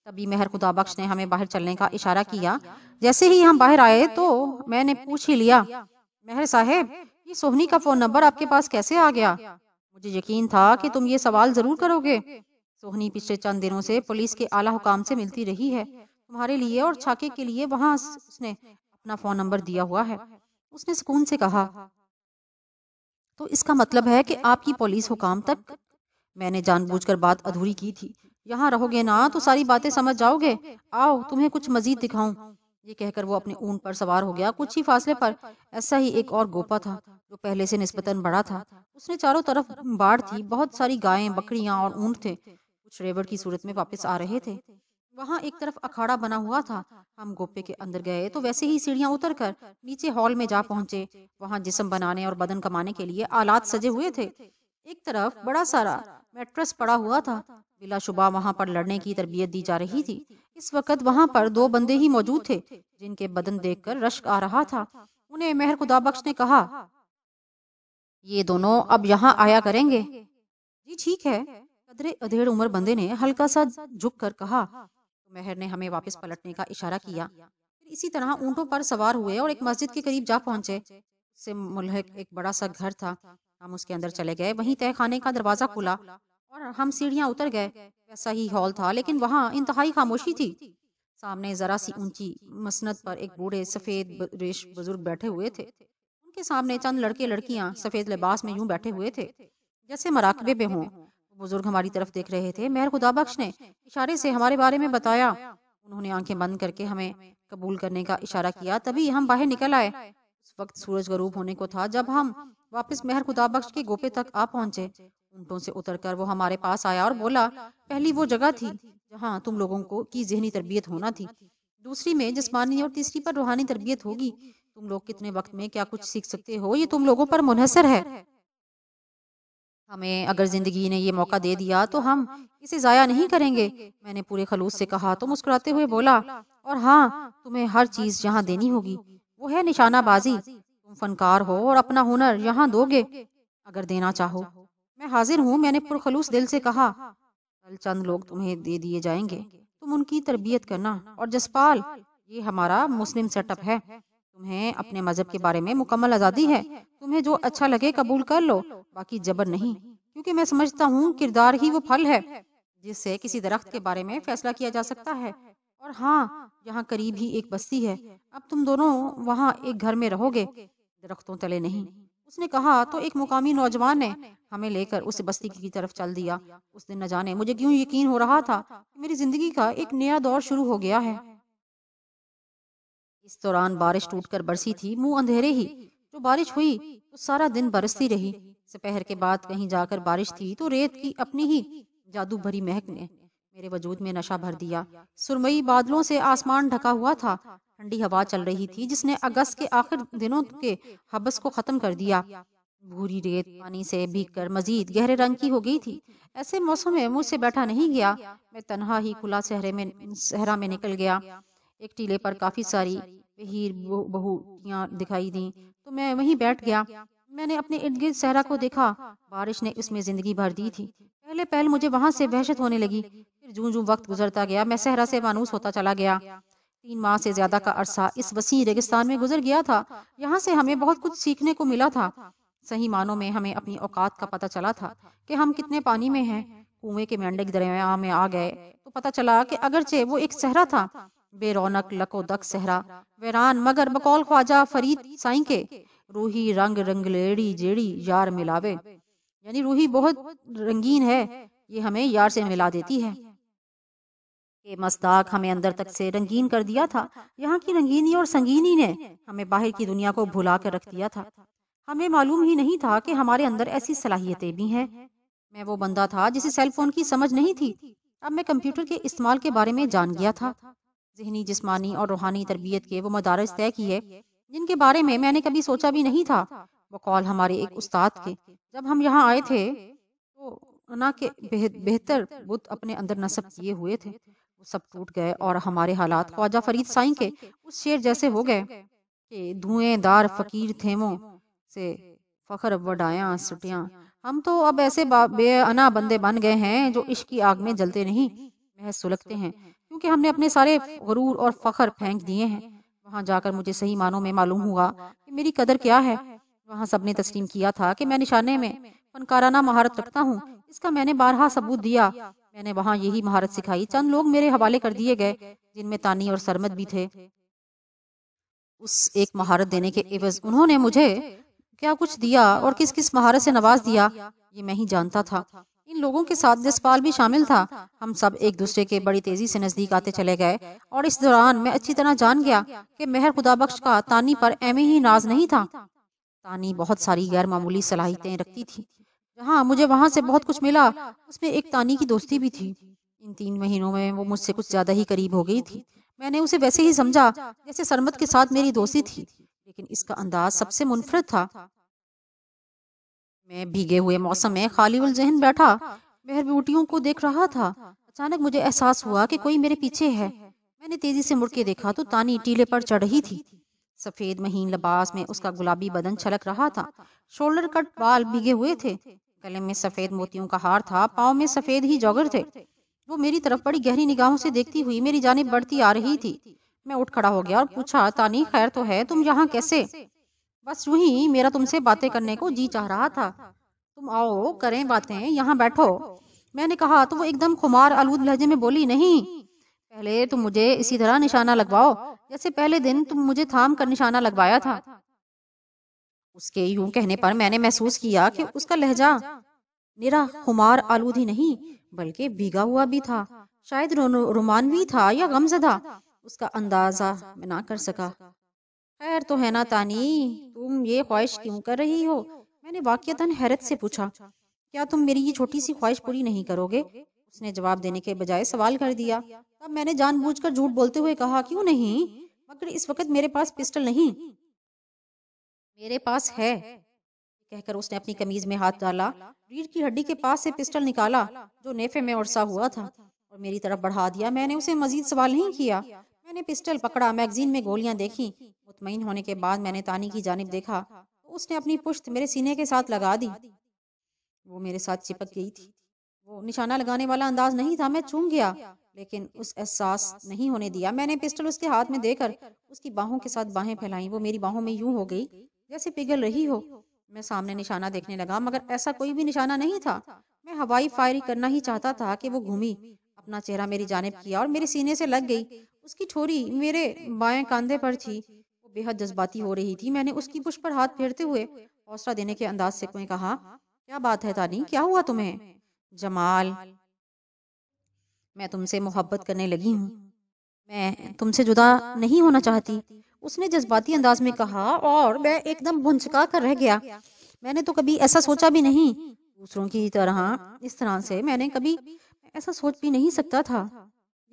تبھی مہر خدا بخش نے ہمیں باہر چلنے کا اشارہ کیا۔ جیسے ہی ہم باہر آئے تو میں نے پوچھ ہی لیا، مہر صاحب یہ سونی کا فون نمبر آپ کے پاس کیسے آ گیا؟ مجھے یقین تھا کہ تم یہ سوال ضرور کرو گے۔ سونی پچھلے چند دنوں سے پولیس کے اعلیٰ حکام سے ملتی رہی ہے، تمہارے لیے اور چھاکے کے لیے وہاں اس نے اپنا فون نمبر دیا ہوا ہے، اس نے سکون سے کہا۔ تو اس کا مطلب ہے کہ آپ کی پولیس حکام تک؟ میں نے جان بوجھ کر بات ادھوری کی تھی۔ یہاں رہو گے نا تو ساری باتیں سمجھ جاؤ گے، آؤ تمہیں کچھ مزید دکھاؤں۔ یہ کہہ کر وہ اپنے اونٹ پر سوار ہو گیا۔ کچھ ہی فاصلے پر ایسا ہی ایک اور گوپا تھا جو پہلے سے نسبتاً بڑا تھا۔ اس نے چاروں طرف باڑ تھی، بہت ساری گائیں، بکریاں اور اونٹ تھے، کچھ ریوڑ کی صورت میں واپس آ رہے تھے۔ وہاں ایک طرف اکھاڑا بنا ہوا تھا۔ ہم گوپے کے اندر گئے تو ویسے ہی سیڑھیاں اتر کر نیچے ہال میں جا پہنچے۔ وہاں جسم بنانے اور بدن کمانے کے لیے آلات سجے ہوئے تھے۔ ایک طرف بڑا سارا میٹرس پڑا ہوا تھا، بلا شبہ وہاں پر لڑنے کی تربیت دی جا رہی تھی۔ اس وقت وہاں پر 2 بندے ہی موجود تھے جن کے بدن دیکھ کر رشک آ رہا تھا۔ انہیں مہر خدا بخش نے کہا، یہ دونوں اب یہاں آیا کریں گے۔ جی ٹھیک ہے، قدرے ادھیڑ عمر بندے نے ہلکا سا جھک کر کہا۔ مہر نے ہمیں واپس پلٹنے کا اشارہ کیا۔ پھر اسی طرح اونٹوں پر سوار ہوئے اور ایک مسجد کے قریب جا پہنچے۔ اس سے ملحق ایک بڑا سا گھر تھا، ہم اس کے اندر چلے گئے۔ وہیں تہہ خانے کا دروازہ کھلا۔ اور ہم سیڑھیاں اتر گئے۔ ویسا ہی ہال تھا لیکن وہاں انتہائی خاموشی تھی۔ سامنے ذرا سی اونچی مسند پر ایک بوڑھے سفید ریش بزرگ بیٹھے ہوئے تھے۔ ان کے سامنے چند لڑکے لڑکیاں سفید لباس میں یوں بیٹھے ہوئے تھے جیسے مراقبے پہ ہوں۔ بزرگ ہماری طرف دیکھ رہے تھے۔ مہر خدا بخش نے اشارے سے ہمارے بارے میں بتایا۔ انہوں نے آنکھیں بند کر کے ہمیں قبول کرنے کا اشارہ کیا۔ تبھی ہم باہر نکل آئے۔ اس وقت سورج غروب ہونے کو تھا جب ہم واپس مہر خدا بخش کے گوپے تک آ پہنچے۔ اونٹوں سے اتر کر وہ ہمارے پاس آیا اور بولا، پہلی وہ جگہ تھی جہاں تم لوگوں کو کی ذہنی تربیت ہونا تھی، دوسری میں جسمانی اور تیسری پر روحانی تربیت ہوگی۔ تم لوگ کتنے وقت میں کیا کچھ سیکھ سکتے ہو یہ تم لوگوں پر منحصر ہے۔ ہمیں اگر زندگی نے یہ موقع دے دیا تو ہم اسے ضائع نہیں کریں گے، میں نے پورے خلوص سے کہا تو مسکراتے ہوئے بولا، اور ہاں تمہیں ہر چیز یہاں دینی ہوگی، وہ ہے نشانہ بازی۔ تم فنکار ہو اور اپنا ہنر یہاں دو گے اگر دینا چاہو۔ میں حاضر ہوں، میں نے پرخلوص دل سے کہا۔ کل چند لوگ تمہیں دے دیے جائیں گے، تم ان کی تربیت کرنا۔ اور جسپال، یہ ہمارا مسلم سیٹ اپ ہے، تمہیں اپنے مذہب کے بارے میں مکمل آزادی ہے، تمہیں جو اچھا لگے قبول کر لو، باقی جبر نہیں، کیونکہ میں سمجھتا ہوں کردار ہی وہ پھل ہے جس سے کسی درخت کے بارے میں فیصلہ کیا جا سکتا ہے۔ اور ہاں، یہاں قریب ہی ایک بستی ہے، اب تم دونوں وہاں ایک گھر میں رہو گے، درختوں تلے نہیں، اس نے کہا تو ایک مقامی نوجوان نے ہمیں لے کر اس بستی کی طرف چل دیا۔ اس دن نہ جانے مجھے کیوں یقین ہو رہا تھا کہ میری زندگی کا ایک نیا دور شروع ہو گیا ہے۔ اس دوران بارش ٹوٹ کر برسی تھی، منہ اندھیرے ہی۔ جو بارش ہوئی تو سارا دن برستی رہی۔ سپہر کے بعد کہیں جا کر بارش تھی تو ریت کی اپنی ہی جادو بھری مہک نے میرے وجود میں نشہ بھر دیا۔ سرمئی بادلوں سے آسمان ڈھکا ہوا تھا، ٹھنڈی ہوا چل رہی تھی جس نے اگست کے آخر دنوں کے حبس کو ختم کر دیا۔ بھوری ریت پانی سے بھیگ کر مزید گہرے رنگ کی ہو گئی تھی۔ ایسے موسم میں مجھ سے بیٹھا نہیں گیا، میں تنہا ہی کھلا صحرا میں نکل گیا۔ ایک ٹیلے پر کافی ساری بہیر بہوٹیاں دکھائی دیں تو میں وہیں بیٹھ گیا۔ میں نے اپنے ارد گرد صحرا کو دیکھا، بارش نے اس میں زندگی بھر دی تھی۔ پہلے پہل مجھے وہاں سے وحشت ہونے لگی، پھر جوں جوں وقت گزرتا گیا میں صحرا سے مانوس ہوتا چلا گیا۔ 3 ماہ سے زیادہ کا عرصہ اس وسیع ریگستان میں گزر گیا تھا۔ یہاں سے ہمیں بہت کچھ سیکھنے کو ملا تھا۔ صحیح معنوں میں ہمیں اپنی اوقات کا پتہ چلا تھا کہ ہم کتنے پانی میں ہیں۔ کنویں کے مینڈک درمیان میں آ گئے تو پتہ چلا کہ اگرچہ وہ ایک صحرا تھا، بے رونق لکو دک صحرا، ویران، مگر بقول خواجہ فرید سائیں کے، روحی رنگ رنگلیڑی جیڑی یار ملاوے، یعنی روحی بہت رنگین ہے، یہ ہمیں یار سے ملا دیتی ہے۔ کہ مصداق ہمیں اندر تک سے رنگین کر دیا تھا۔ یہاں کی رنگینی اور سنگینی نے ہمیں باہر کی دنیا کو بھلا کر رکھ دیا تھا۔ ہمیں معلوم ہی نہیں تھا کہ ہمارے اندر ایسی صلاحیتیں بھی ہیں۔ میں وہ بندہ تھا جسے سیل فون کی سمجھ نہیں تھی، اب میں کمپیوٹر کے استعمال کے بارے میں جان گیا تھا۔ ذہنی، جسمانی اور روحانی تربیت کے وہ مدارس طے کیے جن کے بارے میں نے کبھی سوچا بھی نہیں تھا۔ بقول ہمارے ایک استاد کے، جب ہم یہاں آئے تھے تو نہ کہ بہتر بت اپنے اندر نصب کیے ہوئے تھے، وہ سب ٹوٹ گئے اور ہمارے حالات خواجہ فرید سائیں کے اس شعر جیسے ہو گئے کہ دھوئیں دار فقیر تھیموں سے فخر وڈایاں سٹیاں۔ ہم تو اب ایسے بے انا بندے بن گئے ہیں جو عشق کی آگ میں جلتے نہیں، محض سلگتے ہیں، کیونکہ ہم نے اپنے سارے غرور اور فخر پھینک دیے ہیں۔ وہاں جا کر مجھے صحیح معنوں میں معلوم ہوا کہ میری قدر کیا ہے۔ وہاں سب نے تسلیم کیا تھا کہ میں نشانے میں فنکارانہ مہارت رکھتا ہوں، اس کا میں نے بارہا ثبوت دیا۔ میں نے وہاں یہی مہارت سکھائی۔ چند لوگ میرے حوالے کر دیے گئے جن میں تانی اور سرمد بھی تھے۔ اس ایک مہارت دینے کے عوض انہوں نے مجھے کیا کچھ دیا اور کس کس مہارت سے نواز دیا یہ میں ہی جانتا تھا۔ ان لوگوں کے ساتھ جسپال بھی شامل تھا۔ ہم سب ایک دوسرے کے بڑی تیزی سے نزدیک آتے چلے گئے اور اس دوران میں اچھی طرح جان گیا کہ مہر خدا بخش کا تانی پر ایویں ہی ناز نہیں تھا۔ تانی بہت ساری غیر معمولی صلاحیتیں رکھتی تھی۔ جہاں مجھے وہاں سے بہت کچھ ملا، اس میں ایک تانی کی دوستی بھی تھی۔ ان 3 مہینوں میں وہ مجھ سے کچھ زیادہ ہی قریب ہو گئی تھی۔ میں نے اسے ویسے ہی سمجھا جیسے سرمد کے ساتھ میری دوستی تھی، لیکن اس کا انداز سب سے منفرد تھا۔ میں بھیگے ہوئے موسم میں خالی الذہن بیٹھا بہر بوٹیوں کو دیکھ رہا تھا۔ اچانک مجھے احساس ہوا کہ کوئی میرے پیچھے ہے۔ میں نے تیزی سے مڑ کے دیکھا تو تانی ٹیلے پر چڑھ رہی تھی۔ سفید مہین لباس میں اس کا گلابی بدن چھلک رہا تھا، شولڈر کٹ بال بھیگے ہوئے تھے، گلے میں سفید موتیوں کا ہار تھا، پاؤں میں سفید ہی جوگر تھے۔ وہ میری طرف بڑی گہری نگاہوں سے دیکھتی ہوئی میری جانب بڑھتی آ رہی تھی۔ میں اٹھ کھڑا ہو گیا اور پوچھا، تانی خیر تو ہے؟ تم یہاں کیسے؟ بس یوں ہی، میرا تم سے باتیں کرنے کو جی چاہ رہا تھا۔ تم آؤ کریں باتیں، یہاں بیٹھو۔ میں نے کہا تو وہ ایک دم خمار آلود لہجے میں بولی، نہیں، پہلے تم مجھے اسی طرح نشانہ لگواؤ جیسے پہلے دن تم مجھے تھام کر نشانہ لگوایا تھا۔ اس کے یوں کہنے پر میں نے محسوس کیا کہ اس کا لہجہ میرا خمار آلود ہی نہیں بلکہ بھیگا ہوا بھی تھا، شاید رومانوی تھا یا غمزدہ، اس کا اندازہ میں نہ کر سکا۔ خیر تو ہے نا تانی، تم یہ خواہش کیوں کر رہی ہو؟ میں نے واقعتاً حیرت سے پوچھا۔ کیا تم میری یہ چھوٹی سی خواہش پوری نہیں کرو گے؟ اس نے جواب دینے کے بجائے سوال کر دیا۔ تب میں نے جان بوجھ کر جھوٹ بولتے ہوئے کہا، کیوں نہیں، مگر اس وقت میرے پاس پسٹل نہیں۔ میرے پاس ہے، کہہ کر اس نے اپنی قمیض میں ہاتھ ڈالا، ریڑھ کی ہڈی کے پاس سے پسٹل نکالا جو نیفے میں ارسا ہوا تھا اور میری طرف بڑھا دیا۔ میں نے اسے مزید سوال نہیں کیا، میں نے پسٹل پکڑا، میگزین میں گولیاں دیکھی۔ مطمئن ہونے کے بعد میں نے تانی کی جانب دیکھا تو اس نے اپنی پشت میرے سینے کے ساتھ لگا دی، وہ میرے ساتھ چپک گئی تھی۔ وہ نشانہ لگانے والا انداز نہیں تھا، میں چونک گیا لیکن اس احساس نہیں ہونے دیا۔ میں نے پسٹل اس کے ہاتھ میں دے کر اس کی باہوں کے ساتھ باہیں پھیلائیں، وہ میری باہوں میں یوں ہو گئی جیسے پگھل رہی ہو۔ میں سامنے نشانہ دیکھنے لگا مگر ایسا کوئی بھی نشانہ نہیں تھا۔ میں ہوائی فائرنگ کرنا ہی چاہتا تھا کہ وہ گھومی، اپنا چہرہ میری جانب کیا اور میرے سینے سے لگ گئی۔ اس کی ٹھوری میرے بائیں کاندھے پر تھی، وہ بے حد جذباتی ہو رہی تھی۔ میں نے اس کی پشت پر ہاتھ پھیرتے ہوئے حوصلہ دینے کے انداز سے میں کہا، کیا بات ہے تانی، کیا ہوا تمہیں؟ جمال، میں تم سے محبت کرنے لگی ہوں، میں تم سے جدا نہیں ہونا چاہتی، اس نے جذباتی انداز میں کہا اور میں ایک دم بھنچکا کر رہ گیا۔ میں نے تو کبھی ایسا سوچا بھی نہیں، دوسروں کی طرح اس طرح سے میں نے کبھی ایسا سوچ بھی نہیں سکتا تھا۔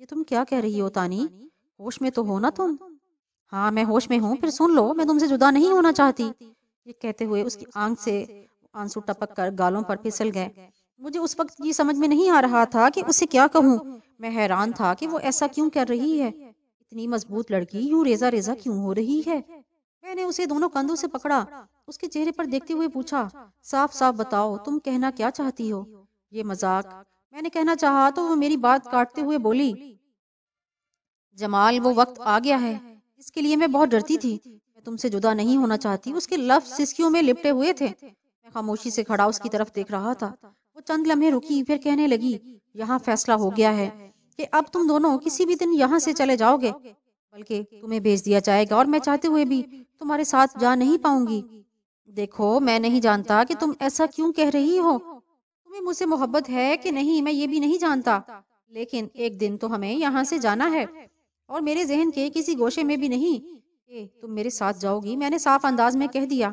یہ تم کیا کہہ رہی ہو تانی، ہوش میں تو ہو نا تم؟ ہاں میں ہوش میں ہوں، پھر سن لو، میں تم سے جدا نہیں ہونا چاہتی۔ یہ کہتے ہوئے اس کی آنکھ سے آنسو ٹپک کر گالوں پر پھسل گئے۔ مجھے اس وقت یہ سمجھ میں نہیں آ رہا تھا کہ اسے کیا کہوں۔ میں حیران تھا کہ وہ ایسا کیوں کر رہی ہے، اتنی مضبوط لڑکی یوں ریزہ ریزہ کیوں ہو رہی ہے۔ میں نے اسے دونوں کندھوں سے پکڑا، اس کے چہرے پر دیکھتے ہوئے پوچھا، صاف صاف بتاؤ تم کہنا کیا چاہتی ہو؟ یہ مذاق، میں نے کہنا چاہا تو وہ میری بات کاٹتے ہوئے بولی، جمال وہ وقت آ گیا ہے جس کے لیے میں بہت ڈرتی تھی، میں تم سے جدا نہیں ہونا چاہتی۔ اس کے لفظ سسکیوں میں لپٹے ہوئے تھے۔ میں خاموشی سے کھڑا اس کی طرف دیکھ رہا تھا۔ وہ چند لمحے رکی، پھر کہنے لگی، یہاں فیصلہ ہو گیا ہے کہ اب تم دونوں کسی بھی دن یہاں سے چلے جاؤ گے، بلکہ تمہیں بھیج دیا جائے گا اور میں چاہتے ہوئے بھی تمہارے ساتھ جا نہیں پاؤں گی۔ دیکھو میں نہیں جانتا کہ تم ایسا کیوں کہہ رہی ہو، تمہیں مجھ سے محبت ہے کہ نہیں میں یہ بھی نہیں جانتا، لیکن ایک دن تو ہمیں یہاں سے جانا ہے اور میرے ذہن کے کسی گوشے میں بھی نہیں کہ تم میرے ساتھ جاؤ گی۔ میں نے صاف انداز میں کہہ دیا،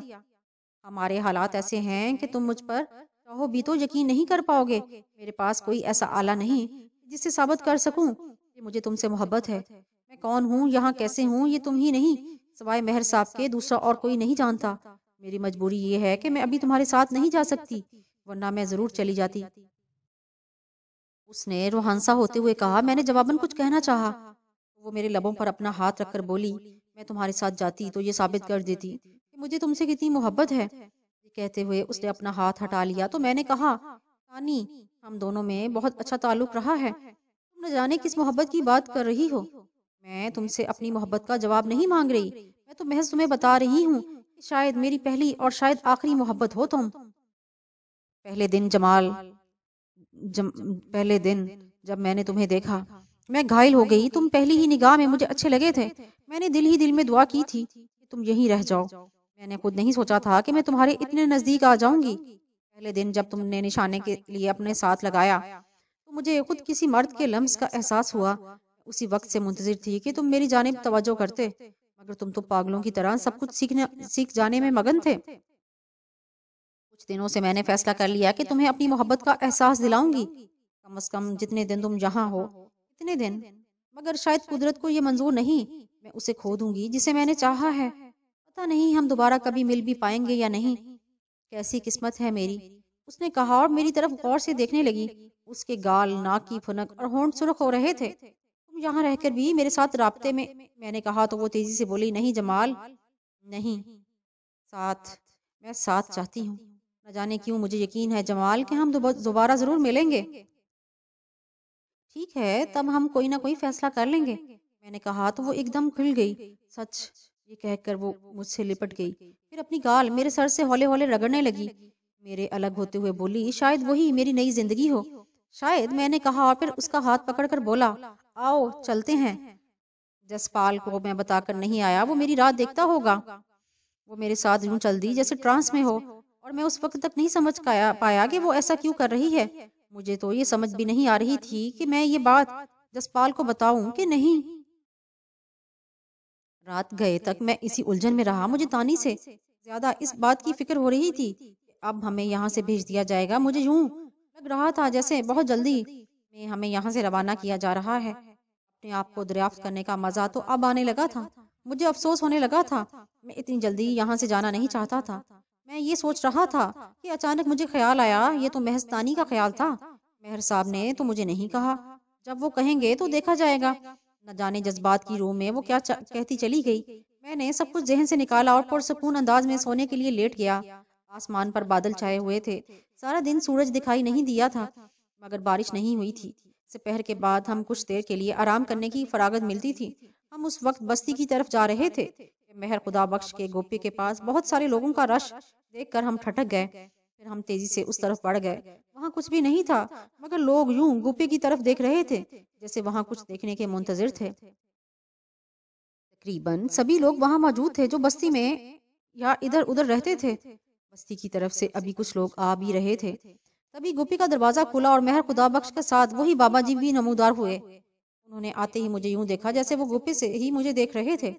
ہمارے حالات ایسے ہیں کہ تم مجھ پر چاہو بھی تو یقین نہیں کر پاؤ گے۔ میرے پاس کوئی ایسا آلہ نہیں جس سے ثابت کر سکوں کہ مجھے تم سے محبت ہے۔ میں کون ہوں، یہاں کیسے ہوں، یہ تم ہی نہیں سوائے مہر صاحب کے دوسرا اور کوئی نہیں جانتا۔ میری مجبوری یہ ہے کہ میں ابھی تمہارے ساتھ نہیں جا سکتی، ورنہ میں ضرور چلی جاتی۔ اس نے روحانسا ہوتے ہوئے کہا۔ میں نے جواباً کچھ کہنا چاہا، وہ میرے لبوں پر اپنا ہاتھ رکھ کر بولی، میں تمہارے ساتھ جاتی تو یہ ثابت کر دیتی کہ مجھے تم سے کتنی محبت ہے۔ یہ کہتے ہوئے اس نے اپنا ہاتھ ہٹا لیا تو میں نے کہا، تانی ہم دونوں میں بہت اچھا تعلق رہا ہے، تم نہ جانے کس محبت کی بات کر رہی ہو۔ میں تم سے اپنی محبت کا جواب نہیں مانگ رہی، میں تو محض تمہیں بتا رہی ہوں کہ شاید میری پہلی اور شاید آخری محبت ہو تم۔ پہلے دن جمال، پہلے دن جب میں نے تمہیں دیکھا میں گھائل ہو گئی، تم پہلی ہی نگاہ میں مجھے اچھے لگے تھے۔ میں نے دل ہی دل میں دعا کی تھی کہ تم یہیں رہ جاؤ، میں نے خود نہیں سوچا تھا کہ میں تمہارے اتنے نزدیک آ جاؤں گی۔ پہلے دن جب تم نے نشانے کے لیے اپنے ساتھ لگایا تو مجھے خود کسی مرد کے لمس کا احساس ہوا۔ اسی وقت سے منتظر تھی کہ تم میری جانب توجہ کرتے، مگر تم تو پاگلوں کی طرح سب کچھ سیکھ جانے میں مگن تھے۔ کچھ دنوں سے میں نے فیصلہ کر لیا کہ تمہیں اپنی محبت کا احساس دلاؤں گی، کم از کم جتنے دن تم یہاں ہو اتنے دن، مگر شاید قدرت کو یہ منظور نہیں، میں اسے کھو دوں گی جسے میں نے چاہا ہے۔ پتہ نہیں ہم دوبارہ کبھی مل بھی پائیں گے یا نہیں، کیسی قسمت ہے میری، اس نے کہا اور میری طرف غور سے دیکھنے لگی۔ اس کے گال، ناک کی پھنک اور ہونٹ سرخ ہو رہے تھے۔ تم یہاں رہ کر بھی میرے ساتھ رابطے میں نے کہا تو وہ تیزی سے بولی، نہیں جمال نہیں، میں ساتھ چاہتی ہوں، نہ جانے کیوں مجھے یقین ہے جمال کہ ہم دوبارہ ضرور ملیں گے۔ ٹھیک ہے تب ہم کوئی نہ کوئی فیصلہ کر لیں گے، میں نے کہا تو وہ ایک دم کھل گئی۔ سچ، یہ کہہ کر وہ مجھ سے لپٹ گئی، پھر اپنی گال میرے سر سے ہولے ہولے رگڑنے لگی۔ میرے الگ ہوتے ہوئے بولی، شاید وہی میری نئی زندگی ہو، شاید میں نے کہا اور پھر اس کا ہاتھ پکڑ کر بولا آؤ چلتے ہیں۔ جسپال کو میں بتا کر نہیں آیا وہ میری رات دیکھتا ہوگا۔ وہ میرے ساتھ یوں چل دی جیسے ٹرانس میں ہو، اور میں اس وقت تک نہیں سمجھ پایا کہ وہ ایسا کیوں کر رہی ہے۔ مجھے تو یہ سمجھ بھی نہیں آ رہی تھی کہ میں یہ بات جسپال کو بتاؤں کہ نہیں۔ رات گئے تک میں اسی الجھن میں رہا۔ مجھے تانی سے زیادہ اس بات کی فکر ہو رہی تھی کہ اب ہمیں یہاں سے بھیج دیا جائے گا۔ مجھے یوں لگ رہا تھا جیسے بہت جلدی میں ہمیں یہاں سے روانہ کیا جا رہا ہے۔ اپنے آپ کو دریافت کرنے کا مزہ تو اب آنے لگا تھا۔ مجھے افسوس ہونے لگا تھا، میں اتنی جلدی یہاں سے جانا نہیں چاہتا تھا۔ میں یہ سوچ رہا تھا کہ اچانک مجھے خیال آیا یہ تو محض تانی کا خیال تھا۔ مہر صاحب نے تو مجھے نہیں کہا، جب وہ کہیں گے تو دیکھا جائے گا۔ نہ جانے جذبات کی روح میں وہ کیا کہتی چلی گئی۔ میں نے سب کچھ ذہن سے نکالا اور پرسکون انداز میں سونے کے لیے لیٹ گیا۔ آسمان پر بادل چھائے ہوئے تھے، سارا دن سورج دکھائی نہیں دیا تھا، مگر بارش نہیں ہوئی تھی۔ سپہر کے بعد ہم کچھ دیر کے لیے آرام کرنے کی فراغت ملتی تھی۔ ہم اس وقت بستی کی طرف جا رہے تھے کہ مہر خدا بخش کے گوپی کے پاس بہت سارے لوگوں کا رش دیکھ کر ہم ٹھٹک گئے۔ پھر ہم تیزی سے اس طرف بڑھ گئے۔ وہاں کچھ بھی نہیں تھا، مگر لوگ یوں گوپی کی طرف دیکھ رہے تھے جیسے وہاں کچھ دیکھنے کے منتظر تھے۔ تقریباً سبھی لوگ وہاں موجود تھے جو بستی میں یا ادھر ادھر رہتے تھے۔ بستی کی طرف سے ابھی کچھ لوگ آ بھی رہے تھے۔ تبھی گوپی کا دروازہ کھلا اور مہر خدا بخش کے ساتھ وہی بابا جی بھی نمودار ہوئے۔ انہوں نے آتے ہی مجھے یوں دیکھا جیسے وہ گوپی سے ہی مجھے دیکھ رہے تھے۔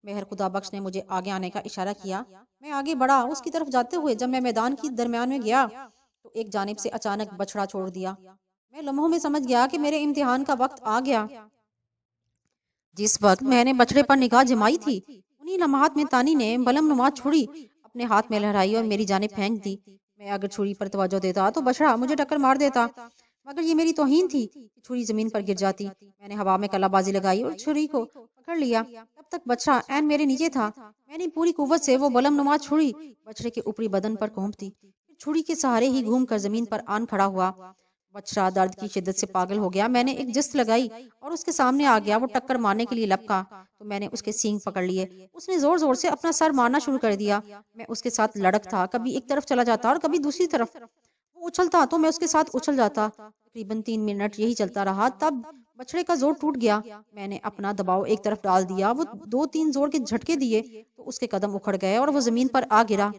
مہر خدا بخش نے مجھے آگے آنے کا اشارہ کیا۔ میں آگے بڑھا اس کی طرف جاتے ہوئے جب میں میدان کی درمیان میں گیا تو ایک جانب سے اچانک بچھڑا چھوڑ دیا۔ میں لمحوں میں سمجھ گیا کہ میرے امتحان کا وقت آ گیا۔ جس وقت میں نے بچڑے پر نگاہ جمائی تھی انہی لمحات میں تانی نے بلم نما چھری اپنے ہاتھ میں لہرائی اور میری جانب پھینک دی۔ میں اگر چھری پر توجہ دیتا تو بچڑا مجھے ٹکر مار دیتا، مگر یہ میری توہین تھی کہ چھری زمین پر گر جاتی۔ میں نے ہوا میں کلا بازی لگائی اور چھری کو پکڑ لیا۔ تب تک بچڑا عین میرے نیچے تھا۔ میں نے پوری قوت سے وہ بلم نما چھری بچڑے کے اوپری بدن پر گھونپ دی، چھری کے سہارے ہی گھوم کر زمین پر آن کھڑا ہوا۔ بچڑا درد کی شدت سے پاگل ہو گیا۔ میں نے ایک جست لگائی اور اس کے سامنے آ گیا۔ وہ ٹکر مارنے کے لیے لپکا تو میں نے اس کے سینگ پکڑ لیے۔ اس نے زور زور سے اپنا سر مارنا شروع کر دیا۔ میں اس کے ساتھ لڑک تھا، کبھی ایک طرف چلا جاتا اور کبھی دوسری طرف۔ وہ اچھلتا تو میں اس کے ساتھ اچھل جاتا۔ تقریباً 3 منٹ یہی چلتا رہا، تب بچڑے کا زور ٹوٹ گیا۔ میں نے اپنا دباؤ ایک طرف ڈال دیا۔ وہ 2-3 زور کے جھٹکے دیے تو اس کے قدم اکھڑ گئے اور وہ زمین پر آ گرا۔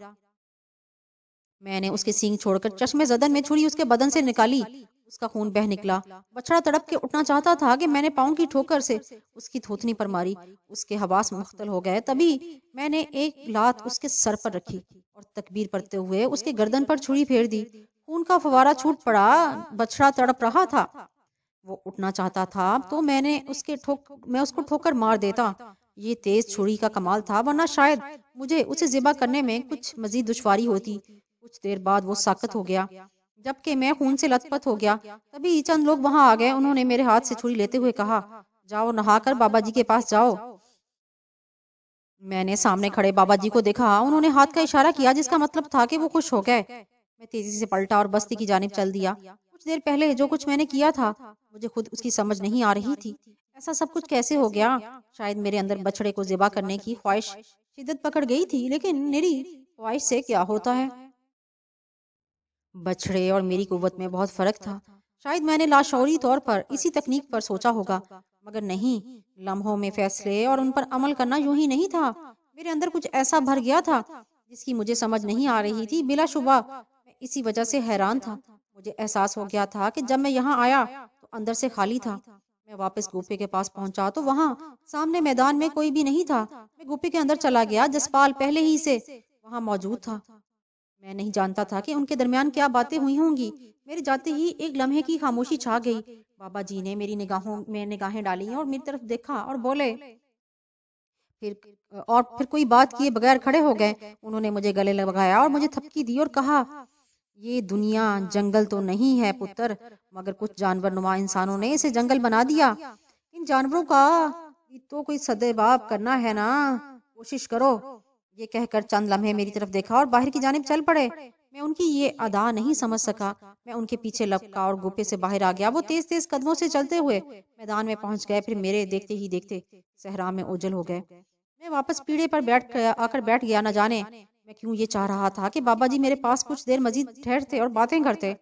میں نے اس کے سینگ چھوڑ کر چشمے زدن میں چھری اس کے بدن سے نکالی۔ اس کا خون بہہ نکلا۔ بچڑا تڑپ کے اٹھنا چاہتا تھا کہ میں نے پاؤں کی ٹھوکر سے اس کی تھوتنی پر ماری۔ اس کے حواس مختل ہو گئے۔ تبھی میں نے ایک لات اس کے سر پر رکھی اور تکبیر پڑھتے ہوئے اس کے گردن پر چھری پھیر دی۔ خون کا فوارہ چھوٹ پڑا۔ بچڑا تڑپ رہا تھا، وہ اٹھنا چاہتا تھا تو میں اس کو ٹھوکر مار دیتا۔ یہ تیز چھری کا کمال تھا، ورنہ شاید مجھے اسے ذبح کرنے میں کچھ مزید دشواری ہوتی۔ کچھ دیر بعد وہ ساکت ہو گیا جبکہ میں خون سے لت پت ہو گیا۔ تبھی چند لوگ وہاں آ گئے۔ انہوں نے میرے ہاتھ سے چھری لیتے ہوئے کہا جاؤ نہا کر بابا جی کے پاس جاؤ۔ میں نے سامنے کھڑے بابا جی کو دیکھا۔ انہوں نے ہاتھ کا اشارہ کیا جس کا مطلب تھا کہ وہ خوش ہو گئے۔ میں تیزی سے پلٹا اور بستی کی جانب چل دیا۔ کچھ دیر پہلے جو کچھ میں نے کیا تھا مجھے خود اس کی سمجھ نہیں آ رہی تھی۔ ایسا سب کچھ کیسے ہو گیا؟ شاید میرے اندر بچڑے کو ذبح کرنے کی خواہش شدت پکڑ گئی تھی، لیکن میری خواہش سے کیا ہوتا ہے؟ بچڑے اور میری قوت میں بہت فرق تھا۔ شاید میں نے لاشعوری طور پر اسی تکنیک پر سوچا ہوگا، مگر نہیں، لمحوں میں فیصلے اور ان پر عمل کرنا یوں ہی نہیں تھا۔ میرے اندر کچھ ایسا بھر گیا تھا جس کی مجھے سمجھ نہیں آ رہی تھی۔ بلا شبہ میں اسی وجہ سے حیران تھا۔ مجھے احساس ہو گیا تھا کہ جب میں یہاں آیا تو اندر سے خالی تھا۔ میں واپس گوپی کے پاس پہنچا تو وہاں سامنے میدان میں کوئی بھی نہیں تھا۔ میں گوپی کے اندر چلا گیا۔ جسپال پہلے ہی سے وہاں موجود تھا۔ میں نہیں جانتا تھا کہ ان کے درمیان کیا باتیں ہوئی ہوں گی۔ میرے جاتے ہی ایک لمحے کی خاموشی چھا گئی۔ بابا جی نے میری نگاہوں میں نگاہیں ڈالی اور میری طرف دیکھا اور بولے، پھر کوئی بات کیے بغیر کھڑے ہو گئے۔ انہوں نے مجھے گلے لگایا اور مجھے تھپکی دی اور کہا، یہ دنیا جنگل تو نہیں ہے پتر، مگر کچھ جانور نما انسانوں نے اسے جنگل بنا دیا۔ ان جانوروں کا تو کوئی سدباب کرنا ہے نا، کوشش کرو۔ یہ کہہ کر چند لمحے میری طرف دیکھا اور باہر کی جانب چل پڑے۔ میں ان کی یہ ادا نہیں سمجھ سکا۔ میں ان کے پیچھے لپکا اور گوپے سے باہر آ گیا۔ وہ تیز تیز قدموں سے چلتے ہوئے میدان میں پہنچ گئے، پھر میرے دیکھتے ہی دیکھتے صحرا میں اوجھل ہو گئے۔ میں واپس پیڑے پر آ کر بیٹھ گیا۔ نہ جانے میں کیوں یہ چاہ رہا تھا کہ بابا جی میرے پاس کچھ دیر مزید ٹھہرتے اور باتیں کرتے۔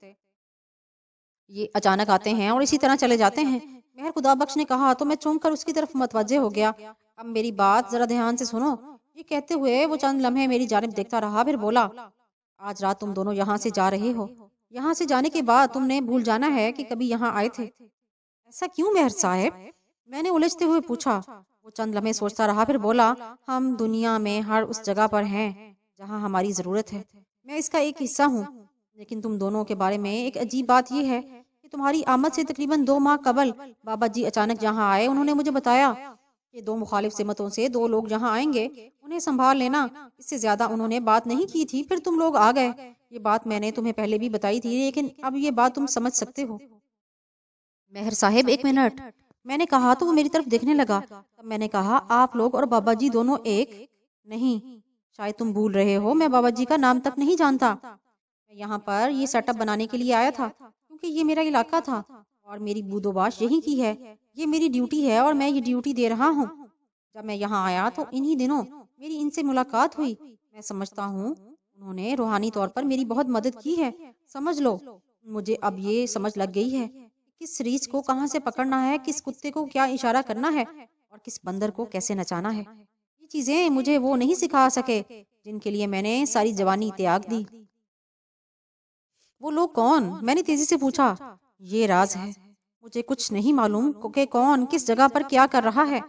یہ اچانک آتے ہیں اور اسی طرح چلے جاتے ہیں۔ مہر خدا بخش نے کہا تو میں چونک کر اس کی طرف متوجہ ہو گیا۔ اب میری بات ذرا دھیان سے سنو۔ یہ کہتے ہوئے وہ چند لمحے میری جانب دیکھتا رہا، پھر بولا، آج رات تم دونوں یہاں سے جا رہے ہو۔ یہاں سے جانے کے بعد تم نے بھول جانا ہے کہ کبھی یہاں آئے تھے۔ ایسا کیوں مہر صاحب؟ میں نے الجھتے ہوئے پوچھا۔ وہ چند لمحے سوچتا رہا، پھر بولا، ہم دنیا میں ہر اس جگہ پر ہیں جہاں ہماری ضرورت ہے۔ میں اس کا ایک حصہ ہوں، لیکن تم دونوں کے بارے میں ایک عجیب بات یہ ہے کہ تمہاری آمد سے تقریباً 2 ماہ قبل بابا جی اچانک یہاں آئے۔ انہوں نے مجھے بتایا کہ 2 مخالف سمتوں سے 2 لوگ یہاں آئیں گے، انہیں سنبھال لینا۔ اس سے زیادہ انہوں نے بات نہیں کی تھی، پھر تم لوگ آ گئے۔ یہ بات میں نے تمہیں پہلے بھی بتائی تھی، لیکن اب یہ بات تم سمجھ سکتے ہو۔ مہر صاحب 1 منٹ، میں نے کہا تو وہ میری طرف دیکھنے لگا۔ تب میں نے کہا، آپ لوگ اور بابا جی دونوں ایک نہیں؟ شاید تم بھول رہے ہو، میں بابا جی کا نام تک نہیں جانتا۔ میں یہاں پر یہ سیٹ اپ بنانے کے لیے آیا تھا کیونکہ یہ میرا علاقہ تھا اور میری بود و باش یہیں کی ہے۔ یہ میری ڈیوٹی ہے اور میں یہ ڈیوٹی دے رہا ہوں۔ جب میں یہاں آیا تو انہی دنوں میری ان سے ملاقات ہوئی۔ میں سمجھتا ہوں انہوں نے روحانی طور پر میری بہت مدد کی ہے۔ سمجھ لو، مجھے اب یہ سمجھ لگ گئی ہے کس ریچھ کو کہاں سے پکڑنا ہے، کس کتے کو کیا اشارہ کرنا ہے اور کس بندر کو کیسے نچانا ہے۔ یہ چیزیں مجھے وہ نہیں سکھا سکے جن کے لیے میں نے ساری جوانی تیاگ دی۔ وہ لوگ کون؟ میں نے تیزی سے پوچھا۔ یہ راز ہے، مجھے کچھ نہیں معلوم کہ کون کس جگہ پر کیا کر رہا ہے،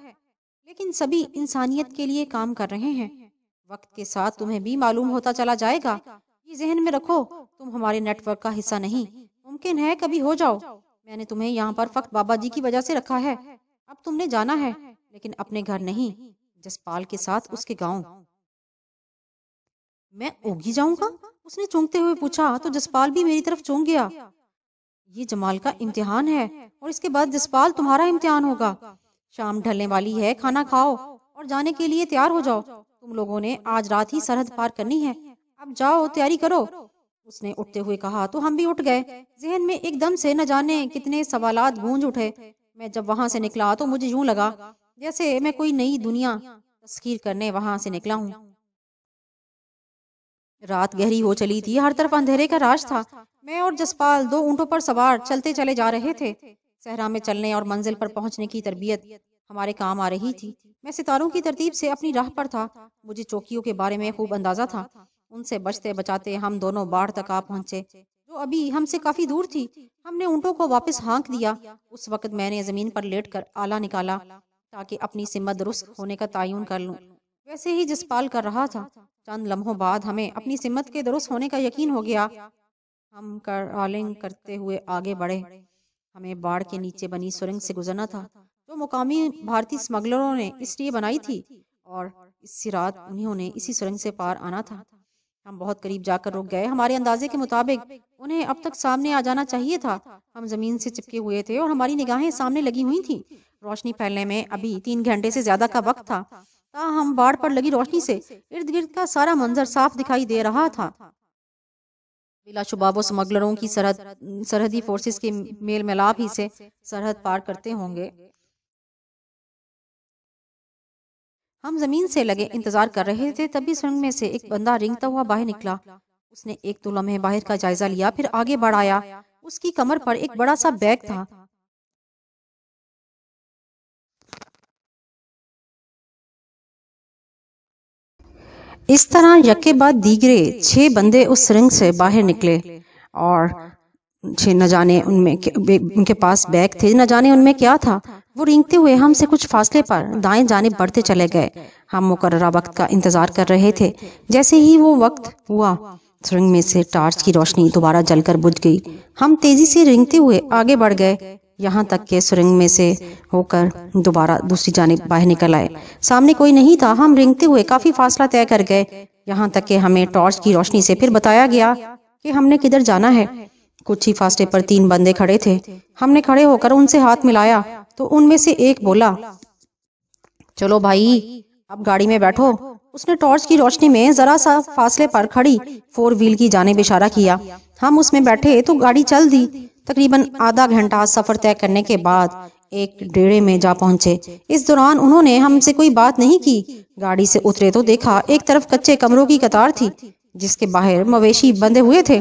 لیکن سبھی انسانیت کے لیے کام کر رہے ہیں۔ وقت کے ساتھ تمہیں بھی معلوم ہوتا چلا جائے گا۔ یہ ذہن میں رکھو، تم ہمارے نیٹ ورک کا حصہ نہیں، ممکن ہے کبھی ہو جاؤ۔ میں نے تمہیں یہاں پر فقط بابا جی کی وجہ سے رکھا ہے۔ اب تم نے جانا ہے، لیکن اپنے گھر نہیں، جسپال کے ساتھ اس کے گاؤں۔ میں اوگی جاؤں گا؟ اس نے چونکتے ہوئے پوچھا تو جسپال بھی میری طرف چونک گیا۔ یہ جمال کا امتحان ہے اور اس کے بعد جسپال تمہارا امتحان ہوگا۔ شام ڈھلنے والی ہے، کھانا کھاؤ اور جانے کے لیے تیار ہو جاؤ۔ تم لوگوں نے آج رات ہی سرحد پار کرنی ہے، اب جاؤ تیاری کرو۔ اس نے اٹھتے ہوئے کہا تو ہم بھی اٹھ گئے۔ ذہن میں ایک دم سے نہ جانے کتنے سوالات گونج اٹھے۔ میں جب وہاں سے نکلا تو مجھے یوں لگا جیسے میں کوئی نئی دنیا تسخیر کرنے وہاں سے نکلا ہوں۔ رات گہری ہو چلی تھی، ہر طرف اندھیرے کا راج تھا۔ میں اور جسپال 2 اونٹوں پر سوار چلتے چلے جا رہے تھے۔ صحرا میں چلنے اور منزل پر پہنچنے کی تربیت ہمارے کام آ رہی تھی۔ میں ستاروں کی ترتیب سے اپنی راہ پر تھا۔ مجھے چوکیوں کے بارے میں خوب اندازہ تھا۔ ان سے بچتے بچاتے ہم دونوں باڑھ تک آ پہنچے جو ابھی ہم سے کافی دور تھی۔ ہم نے اونٹوں کو واپس ہانک دیا۔ اس وقت میں نے زمین پر لیٹ کر آلہ نکالا تاکہ اپنی سمت درست ہونے کا تعین کر لوں۔ ویسے ہی جسپال کر رہا تھا۔ چند لمحوں بعد ہمیں اپنی سمت کے درست ہونے کا یقین ہو گیا۔ ہم کرالنگ کرتے ہوئے آگے بڑھے۔ ہمیں باڑ کے نیچے بنی سرنگ سے گزرنا تھا جو مقامی بھارتی اسمگلروں نے اس لیے بنائی تھی، اور اسی رات انہوں نے اسی سرنگ سے پار آنا تھا۔ ہم بہت قریب جا کر رک گئے۔ ہمارے اندازے کے مطابق انہیں اب تک سامنے آ جانا چاہیے تھا۔ ہم زمین سے چپکے ہوئے تھے اور ہماری نگاہیں سامنے لگی ہوئی تھیں۔ روشنی پھیلنے میں ابھی 3 گھنٹے سے زیادہ کا وقت تھا۔ تاہم باڑ پر لگی روشنی سے ارد گرد کا سارا منظر صاف دکھائی دے رہا تھا۔ بلا شبہ وہ اسمگلروں کی سرحدی فورسز کے میل ملاپ ہی سے سرحد پار کرتے ہوں گے۔ ہم زمین سے لگے انتظار کر رہے تھے، تبھی سرنگ میں سے ایک بندہ رینگتا ہوا باہر نکلا۔ اس نے 1-2 لمحے باہر کا جائزہ لیا، پھر آگے بڑھ آیا۔ اس کی کمر پر ایک بڑا سا بیگ تھا۔ اس طرح یکے بعد دیگرے 6 بندے اس سرنگ سے باہر نکلے اور نہ جانے ان کے پاس بیگ تھے، نہ جانے ان میں کیا تھا۔ وہ رینگتے ہوئے ہم سے کچھ فاصلے پر دائیں جانب بڑھتے چلے گئے۔ ہم مقررہ وقت کا انتظار کر رہے تھے۔ جیسے ہی وہ وقت ہوا، سرنگ میں سے ٹارچ کی روشنی دوبارہ جل کر بجھ گئی۔ ہم تیزی سے رینگتے ہوئے آگے بڑھ گئے، یہاں تک کہ سرنگ میں سے ہو کر دوبارہ دوسری جانب باہر نکل آئے۔ سامنے کوئی نہیں تھا۔ ہم رینگتے ہوئے کافی فاصلہ طے کر گئے، یہاں تک کہ ہمیں ٹارچ کی روشنی سے پھر بتایا گیا کہ ہم نے کدھر جانا ہے۔ کچھ ہی فاصلے پر 3 بندے کھڑے تھے۔ ہم نے کھڑے ہو کر ان سے ہاتھ ملایا تو ان میں سے ایک بولا، چلو بھائی اب گاڑی میں بیٹھو۔ اس نے ٹارچ کی روشنی میں ذرا سا فاصلے پر کھڑی 4 وہیل کی جانب اشارہ کیا۔ ہم اس میں بیٹھے تو گاڑی چل دی۔ تقریباً آدھا گھنٹہ سفر طے کرنے کے بعد ایک ڈیرے میں جا پہنچے۔ اس دوران انہوں نے ہم سے کوئی بات نہیں کی۔ گاڑی سے اترے تو دیکھا ایک طرف کچے کمروں کی قطار تھی جس کے باہر مویشی بندھے ہوئے تھے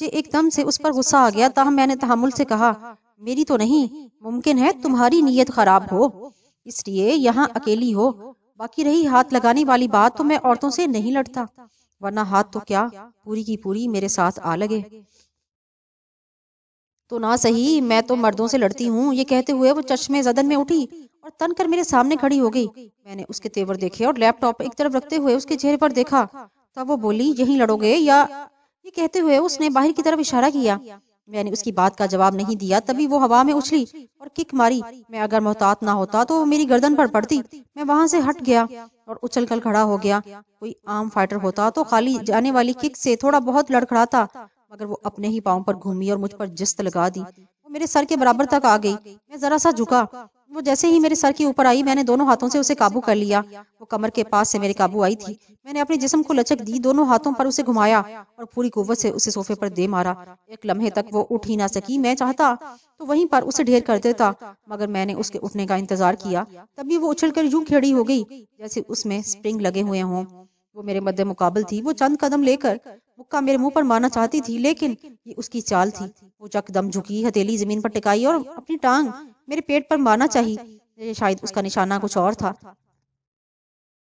مجھے ایک دم سے اس پر غصہ آ گیا، تاہم میں نے تحمل سے کہا میری تو نہیں، ممکن ہے تمہاری نیت خراب ہو اس لیے یہاں اکیلی ہو، باقی رہی ہاتھ لگانے والی بات تو میں عورتوں سے نہیں لڑتا، ورنہ ہاتھ تو کیا پوری کی پوری میرے ساتھ آ لگے تو نہ صحیح، میں تو مردوں سے لڑتی ہوں۔ یہ کہتے ہوئے وہ چشمے زدن میں اٹھی اور تن کر میرے سامنے کھڑی ہو گئی۔ میں نے اس کے تیور دیکھے اور لیپ ٹاپ ایک طرف رکھتے ہوئے اس کے چہرے پر دیکھا، تب وہ بولی یہیں لڑو گے یا؟ یہ کہتے ہوئے اس نے باہر کی طرف اشارہ کیا۔ میں نے اس کی بات کا جواب نہیں دیا، تبھی وہ ہوا میں اچھلی اور کک ماری۔ میں اگر محتاط نہ ہوتا تو وہ میری گردن پر پڑتی۔ میں وہاں سے ہٹ گیا اور اچھل کر کھڑا ہو گیا۔ کوئی عام فائٹر ہوتا تو خالی جانے والی کک سے تھوڑا بہت لڑکھڑاتا، مگر وہ اپنے ہی پاؤں پر گھومی اور مجھ پر جست لگا دی۔ وہ میرے سر کے برابر تک آ گئی۔ میں ذرا سا جھکا، وہ جیسے ہی میرے سر کے اوپر آئی میں نے دونوں ہاتھوں سے اسے قابو کر لیا۔ وہ کمر کے پاس سے میرے قابو آئی تھی۔ میں نے اپنے جسم کو لچک دی، دونوں ہاتھوں پر اسے گھمایا اور پوری قوت سے اسے صوفے پر دے مارا۔ ایک لمحے تک وہ اٹھ ہی نہ سکی۔ میں چاہتا تو وہیں پر اسے ڈھیر کر دیتا، مگر میں نے اس کے اٹھنے کا انتظار کیا، تبھی وہ اچھل کر یوں کھڑی ہو گئی جیسے اس میں سپرنگ لگے ہوئے ہوں۔ وہ میرے مد مقابل تھی۔ وہ چند قدم لے کر مکہ میرے منہ پر مارنا چاہتی تھی، لیکن یہ اس کی چال تھی۔ وہ یک دم جھکی، ہتھیلی زمین پر ٹکائی اور اپنی ٹانگ میرے پیٹ پر مارنا چاہی۔ شاید اس کا نشانہ کچھ اور تھا۔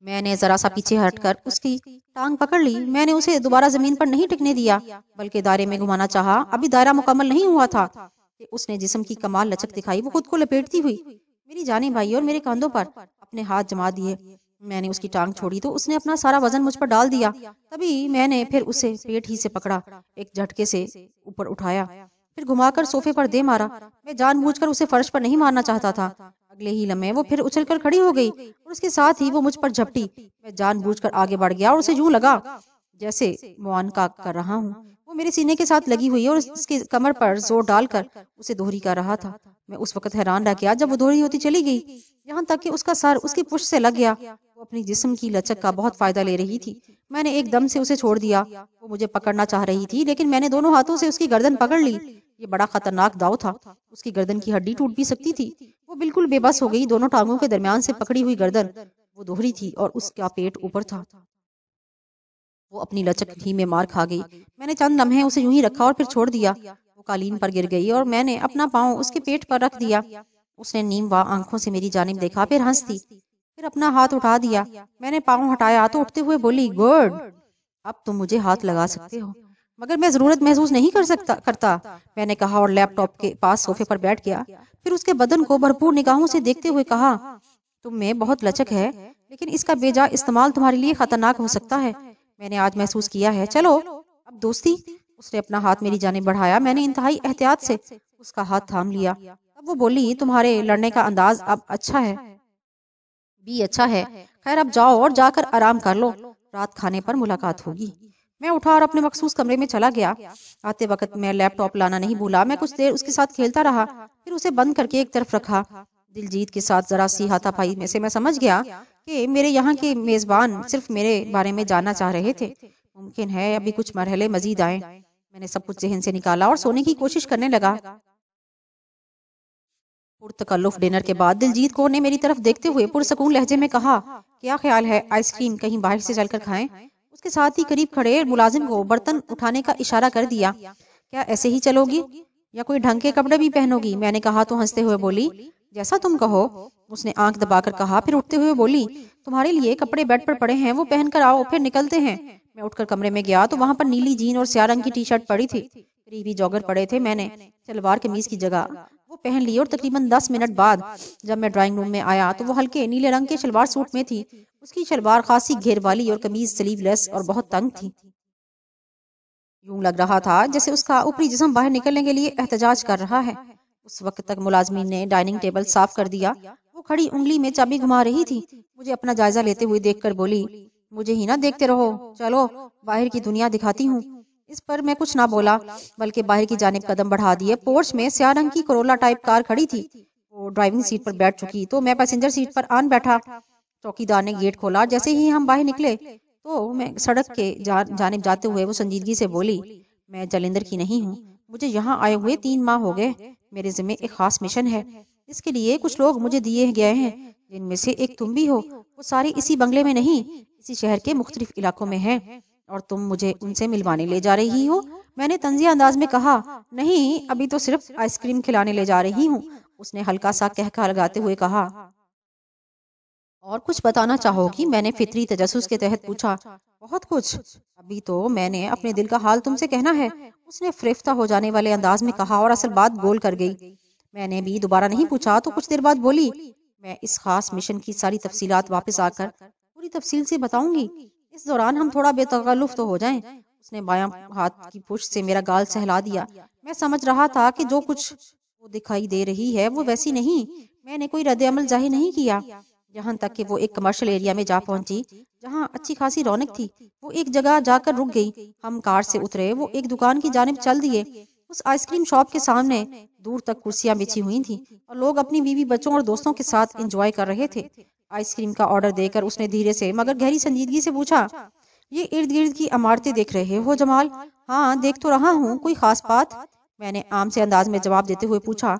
میں نے ذرا سا پیچھے ہٹ کر اس کی ٹانگ پکڑ لی۔ میں نے اسے دوبارہ زمین پر نہیں ٹکنے دیا، بلکہ دائرے میں گھمانا چاہا۔ ابھی دائرہ مکمل نہیں ہوا تھا کہ اس نے جسم کی کمال لچک دکھائی۔ وہ خود کو لپیٹتی ہوئی میری جانب آئی اور میرے کاندھوں پر اپنے ہاتھ جما دیے۔ میں نے اس کی ٹانگ چھوڑی تو اس نے اپنا سارا وزن مجھ پر ڈال دیا۔ تبھی میں نے پھر اسے پیٹ ہی سے پکڑا، ایک جھٹکے سے اوپر اٹھایا، پھر گھما کر صوفے پر دے مارا۔ میں جان بوجھ کر اسے فرش پر نہیں مارنا چاہتا تھا۔ اگلے ہی لمحے وہ پھر اچھل کر کھڑی ہو گئی اور اس کے ساتھ ہی وہ مجھ پر جھپٹی۔ میں جان بوجھ کر آگے بڑھ گیا اور اسے یوں لگا جیسے معانقہ کر رہا ہوں۔ وہ میرے سینے کے ساتھ لگی ہوئی اور اس کی کمر پر زور ڈال کر اسے دوہری کر رہا تھا۔ میں اس وقت حیران رہ گیا جب وہ دوہری ہوتی چلی گئی، یہاں تک کہ اس کا سر اس کی پشت سے لگ گیا۔ وہ اپنی جسم کی لچک کا بہت فائدہ لے رہی تھی۔ میں نے ایک دم سے اسے چھوڑ دیا۔ وہ مجھے پکڑنا چاہ رہی تھی، لیکن میں نے دونوں ہاتھوں سے اس کی گردن پکڑ لی۔ یہ بڑا خطرناک داؤ تھا، اس کی گردن کی ہڈی ٹوٹ بھی سکتی تھی۔ وہ بالکل بے بس ہو گئی، دونوں ٹانگوں کے درمیان سے پکڑی ہوئی گردن وہ دوہری تھی اور اس کا پیٹ اوپر تھا۔ وہ اپنی لچک ہی میں مار کھا گئی۔ میں نے چند لمحے اسے یوں ہی رکھا اور پھر چھوڑ دیا۔ وہ قالین پر گر گئی اور میں نے اپنا پاؤں اس کے پیٹ پر رکھ دیا۔ اس نے نیم وا آنکھوں سے میری جانب دیکھا، پھر ہنس دی، پھر اپنا ہاتھ اٹھا دیا۔ میں نے پاؤں ہٹایا تو اٹھتے ہوئے بولی گڈ، اب تم مجھے ہاتھ لگا سکتے ہو، مگر میں ضرورت محسوس نہیں کرتا، میں نے کہا اور لیپ ٹاپ کے پاس صوفے پر بیٹھ گیا۔ پھر اس کے بدن کو بھرپور نگاہوں سے دیکھتے ہوئے کہا تم میں بہت لچک ہے، لیکن اس کا بے جا استعمال تمہارے لیے خطرناک ہو سکتا ہے۔ میں نے آج محسوس کیا ہے، چلو اب دوستی۔ اس نے اپنا ہاتھ میری جانب بڑھایا۔ میں نے انتہائی احتیاط سے اس کا ہاتھ تھام لیا۔ اب وہ بولی تمہارے لڑنے کا انداز اب اچھا ہے، بھی اچھا ہے، خیر اب جاؤ اور جا کر آرام کر لو، رات کھانے پر ملاقات ہوگی۔ میں اٹھا اور اپنے مخصوص کمرے میں چلا گیا۔ آتے وقت میں لیپ ٹاپ لانا نہیں بھولا۔ میں کچھ دیر اس کے ساتھ کھیلتا رہا، پھر اسے بند کر کے ایک طرف رکھا۔ دلجیت کے ساتھ ذرا سی ہاتھا پائی میں سے میں سمجھ گیا کہ میرے یہاں کے میزبان صرف میرے بارے میں جاننا چاہ رہے تھے۔ ممکن ہے ابھی کچھ مرحلے مزید آئیں۔ میں نے سب کچھ ذہن سے نکالا اور سونے کی کوشش کرنے لگا۔ پرتکلف ڈنر کے بعد دلجیت کور نے میری طرف دیکھتے ہوئے پرسکون لہجے میں کہا کیا خیال ہے آئس کریم کہیں باہر سے چل کر کھائیں؟ اس کے ساتھ ہی قریب کھڑے ملازم کو برتن اٹھانے کا اشارہ کر دیا۔ کیا ایسے ہی چلو گی یا کوئی ڈھنگ کے کپڑے بھی پہنو گی؟ میں نے کہا تو ہنستے ہوئے بولی جیسا تم کہو۔ اس نے آنکھ دبا کر کہا، پھر اٹھتے ہوئے بولی تمہارے لیے کپڑے بیڈ پر پڑے ہیں، وہ پہن کر آؤ، پھر نکلتے ہیں۔ میں اٹھ کر کمرے میں گیا تو وہاں پر نیلی جین اور سیاہ رنگ کی ٹی شرٹ پڑی تھی، قریبی جوگر پڑے تھے۔ میں نے شلوار قمیض کی جگہ وہ پہن لی اور تقریباً 10 منٹ بعد جب میں ڈرائنگ روم میں آیا تو وہ ہلکے نیلے رنگ کے شلوار سوٹ میں تھی۔ اس کی شلوار خاصی گھیر والی اور قمیض سلیو لیس اور بہت تنگ تھی۔ یوں لگ رہا تھا جیسے اس کا اوپری جسم باہر نکلنے کے لیے احتجاج کر رہا ہے۔ اس وقت تک ملازمین نے ڈائننگ ٹیبل صاف کر دیا۔ وہ کھڑی انگلی میں چابی گھما رہی تھی۔ مجھے اپنا جائزہ لیتے ہوئے دیکھ کر بولی مجھے ہی نہ دیکھتے رہو، چلو باہر کی دنیا دکھاتی ہوں۔ اس پر میں کچھ نہ بولا بلکہ باہر کی جانب قدم بڑھا دیے۔ پورچ میں سیاہ رنگ کی کرولا ٹائپ کار کھڑی تھی۔ وہ ڈرائیونگ سیٹ پر بیٹھ چکی تو میں پیسنجر سیٹ پر آن بیٹھا۔ چوکیدار نے گیٹ کھولا۔ جیسے ہی ہم باہر نکلے تو میں سڑک کے جانب جاتے ہوئے وہ سنجیدگی سے بولی میں جلندر کی نہیں ہوں، مجھے یہاں آئے ہوئے 3 ماہ ہو گئے۔ میرے ذمہ ایک خاص مشن ہے، اس کے لیے کچھ لوگ مجھے دیے گئے ہیں، جن میں سے ایک تم بھی ہو۔ وہ سارے اسی بنگلے میں نہیں، اسی شہر کے مختلف علاقوں میں ہیں، اور تم مجھے ان سے ملوانے لے جا رہی ہو۔ میں نے طنزیہ انداز میں کہا نہیں ابھی تو صرف آئس کریم کھلانے لے جا رہی ہوں۔ اس نے ہلکا سا کہکا لگاتے ہوئے کہا اور کچھ بتانا چاہو گی؟ میں نے فطری تجسس کے تحت پوچھا۔ بہت کچھ، ابھی تو میں نے اپنے دل کا حال تم سے کہنا ہے، اس نے فریفتہ ہو جانے والے انداز میں کہا اور اصل بات گول کر گئی۔ میں نے بھی دوبارہ نہیں پوچھا تو کچھ دیر بعد بولی میں اس خاص مشن کی ساری تفصیلات واپس آ کر پوری تفصیل سے بتاؤں گی، اس دوران ہم تھوڑا بے تکلف تو ہو جائیں۔ اس نے بایاں ہاتھ کی پشت سے میرا گال سہلا دیا۔ میں سمجھ رہا تھا کہ جو کچھ وہ دکھائی دے رہی ہے وہ ویسی نہیں۔ میں نے کوئی رد عمل ظاہر نہیں کیا، یہاں تک کہ وہ ایک کمرشل ایریا میں جا پہنچی جہاں اچھی خاصی رونق تھی۔ وہ ایک جگہ جا کر رک گئی، ہم کار سے اترے، وہ ایک دکان کی جانب چل دیے۔ اس آئس کریم شاپ کے سامنے دور تک کرسیاں بچھی ہوئی تھیں اور لوگ اپنی بیوی بچوں اور دوستوں کے ساتھ انجوائے کر رہے تھے۔ آئس کریم کا آرڈر دے کر اس نے دھیرے سے مگر گہری سنجیدگی سے پوچھا یہ ارد گرد کی عمارتیں دیکھ رہے ہو جمال؟ ہاں دیکھ تو رہا ہوں، کوئی خاص بات؟ میں نے عام سے انداز میں جواب دیتے ہوئے پوچھا۔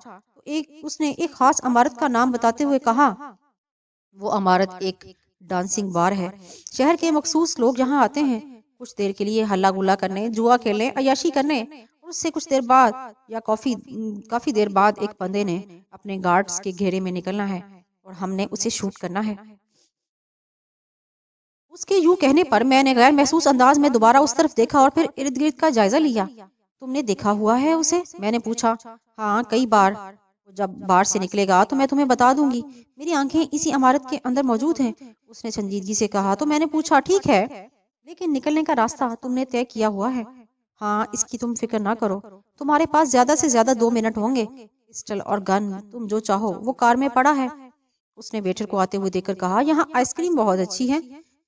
اس نے ایک خاص عمارت کا نام بتاتے ہوئے کہا وہ عمارت ایک ڈانسنگ بار ہے، شہر کے مخصوص لوگ یہاں آتے ہیں کچھ دیر کے لیے ہلا گلا کرنے، جوا کھیلنے، عیاشی کرنے، اور اس سے کچھ دیر بعد یا کافی دیر بعد ایک بندے نے اپنے گارڈز کے گھیرے میں نکلنا ہے اور ہم نے اسے شوٹ کرنا ہے۔ اس کے یوں کہنے پر میں نے غیر محسوس انداز میں دوبارہ اس طرف دیکھا اور پھر ارد گرد کا جائزہ لیا۔ تم نے دیکھا ہوا ہے اسے؟ میں نے پوچھا۔ ہاں کئی بار، جب بار سے نکلے گا تو میں تمہیں بتا دوں گی، میری آنکھیں اسی عمارت کے اندر موجود ہیں، اس نے سنجیدگی سے کہا۔ تو میں نے پوچھا ٹھیک ہے لیکن نکلنے کا راستہ تم نے طے کیا ہوا ہے؟ ہاں اس کی تم فکر نہ کرو، تمہارے پاس زیادہ سے زیادہ 2 منٹ ہوں گے، پسٹل اور گن تم جو چاہو وہ کار میں پڑا ہے۔ اس نے ویٹر کو آتے ہوئے دیکھ کر کہا یہاں آئس کریم بہت اچھی ہے۔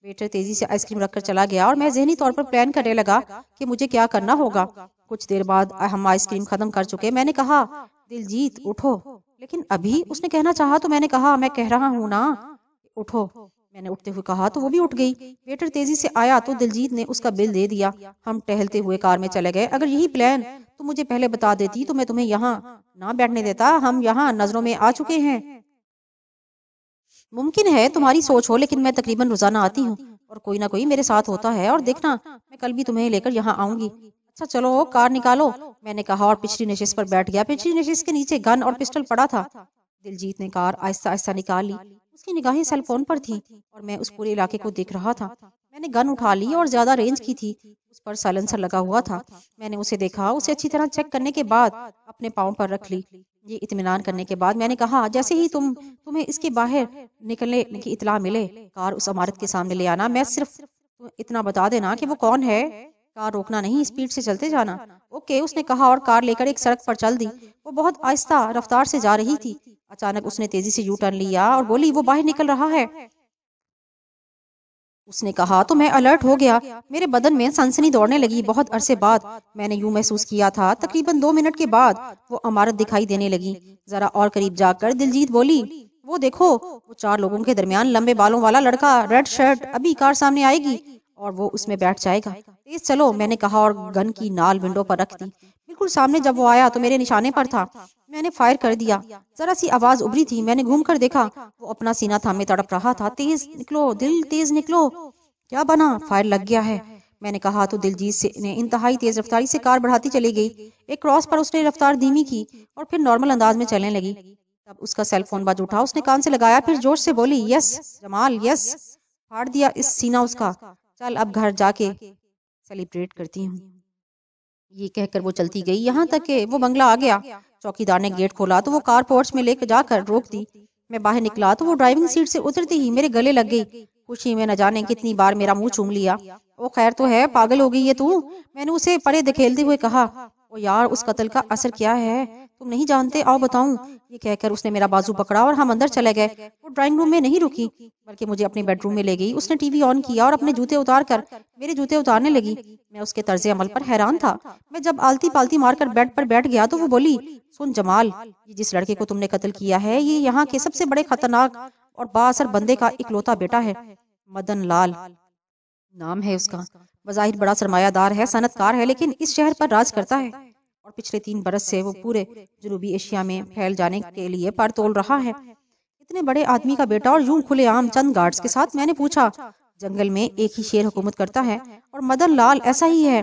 ویٹر تیزی سے آئس کریم رکھ کر چلا گیا اور میں ذہنی طور پر پلان کرنے لگا کہ مجھے کیا کرنا ہوگا۔ کچھ دیر بعد ہم آئس کریم ختم کر چکے۔ میں نے کہا دلجیت اٹھو، لیکن ابھی اس نے کہنا چاہا تو میں نے کہا میں کہہ رہا ہوں نا اٹھو۔ میں نے اٹھتے ہوئے کہا تو وہ بھی اٹھ گئی۔ ویٹر تیزی سے آیا تو دلجیت نے اس کا بل دے دیا۔ ہم ٹہلتے ہوئے کار میں چلے گئے۔ اگر یہی پلان تم مجھے پہلے بتا دیتی تو میں تمہیں یہاں نہ بیٹھنے دیتا، ہم یہاں نظروں میں آ چکے ہیں۔ ممکن ہے تمہاری سوچ ہو لیکن میں تقریباً روزانہ آتی ہوں اور کوئی نہ کوئی میرے ساتھ ہوتا ہے، اور دیکھنا میں کل بھی تمہیں لے کر یہاں آؤں گی۔ اچھا چلو کار نکالو، میں نے کہا اور پچھلی نشست پر بیٹھ گیا۔ پچھلی نشست کے نیچے گن اور پسٹل پڑا تھا۔ دلجیت نے کار آہستہ آہستہ نکال لی، اس کی نگاہیں سیل فون پر تھیں اور میں اس پورے علاقے کو دیکھ رہا تھا۔ میں نے گن اٹھا لی اور زیادہ رینج کی تھی، اس پر سائلنسر لگا ہوا تھا۔ میں نے اسے دیکھا، اسے اچھی طرح چیک کرنے کے بعد اپنے پاؤں پر رکھ لی۔ یہ اطمینان کرنے کے بعد میں نے کہا جیسے ہی تمہیں اس کے باہر نکلنے کی اطلاع ملے کار اس عمارت کے سامنے لے آنا۔ میں صرف اتنا بتا دینا کہ وہ کون ہے، کار روکنا نہیں، اسپیڈ سے چلتے جانا۔ اوکے اس نے کہا اور کار لے کر ایک سڑک پر چل دی۔ وہ بہت آہستہ رفتار سے جا رہی تھی۔ اچانک اس نے تیزی سے یو ٹرن لیا اور بولی وہ باہر نکل رہا ہے۔ اس نے کہا تو میں الرٹ ہو گیا، میرے بدن میں سنسنی دوڑنے لگی۔ بہت عرصے بعد میں نے یوں محسوس کیا تھا، تقریباً 2 منٹ کے بعد وہ عمارت دکھائی دینے لگی۔ ذرا اور قریب جا کر دلجیت بولی وہ دیکھو وہ 4 لوگوں کے درمیان لمبے بالوں والا لڑکا، ریڈ شرٹ، ابھی کار سامنے آئے گی اور وہ اس میں بیٹھ جائے گا۔ تیز چلو میں نے کہا اور گن کی نال ونڈو پر رکھ دی۔ بالکل سامنے جب وہ آیا تو میرے نشانے پر تھا، میں نے فائر کر دیا۔ ذرا سی آواز ابھری تھی، میں نے گھوم کر دیکھا وہ اپنا سینہ تھامے تڑپ رہا تھا۔ تیز نکلو دل، تیز نکلو۔ کیا بنا؟ فائر لگ گیا ہے، میں نے کہا تو دلجیت نے انتہائی تیز رفتاری سے کار بڑھاتی چلی گئی۔ ایک کراس پر اس نے رفتار دھیمی کی اور پھر نارمل انداز میں چلنے لگی۔ تب اس کا سیل فون بج اٹھا، اس نے کان سے لگایا، پھر جوش سے بولی یس جمال یس، پھاڑ دیا اس سینہ اس کا، چل اب گھر جا کے سیلیبریٹ کرتی ہوں۔ یہ کہہ کر وہ چلتی گئی یہاں تک کہ وہ بنگلہ آ گیا۔ چوکیدار نے گیٹ کھولا تو وہ کار پورچ میں لے کے جا کر روک دی۔ میں باہر نکلا تو وہ ڈرائیونگ سیٹ سے اترتی ہی میرے گلے لگ گئی۔ خوشی میں نہ جانے کتنی بار میرا منہ چوم لیا۔ وہ خیر تو ہے، پاگل ہو گئی ہے تو؟ میں نے اسے پرے دھکیلتے ہوئے کہا۔ او یار اس قتل کا اثر کیا ہے تم نہیں جانتے، آؤ بتاؤں۔ یہ کہہ کر اس نے میرا بازو پکڑا اور ہم اندر چلے گئے۔ وہ ڈرائنگ روم میں نہیں رکی بلکہ مجھے اپنے بیڈ روم میں لے گئی۔ اس نے ٹی وی آن کیا اور اپنے جوتے اتار کر میرے جوتے اتارنے لگی۔ میں اس کے طرز عمل پر حیران تھا۔ میں جب آلتی پالتی مار کر بیڈ پر بیٹھ گیا تو وہ بولی سن جمال، یہ جس لڑکے کو تم نے قتل کیا ہے یہ یہاں کے سب سے بڑے خطرناک اور با اثر بندے کا اکلوتا بیٹا ہے۔ مدن لال نام ہے اس کا، بظاہر بڑا سرمایہ دار ہے، صنعت کار ہے، لیکن اس شہر پر راج کرتا ہے اور پچھلے 3 برس سے وہ پورے جنوبی ایشیا میں پھیل جانے کے لیے پر تول رہا ہے۔ اتنے بڑے آدمی کا بیٹا اور یوں کھلے عام چند گارڈز کے ساتھ؟ میں نے پوچھا۔ جنگل میں ایک ہی شیر حکومت کرتا ہے اور مدن لال ایسا ہی ہے۔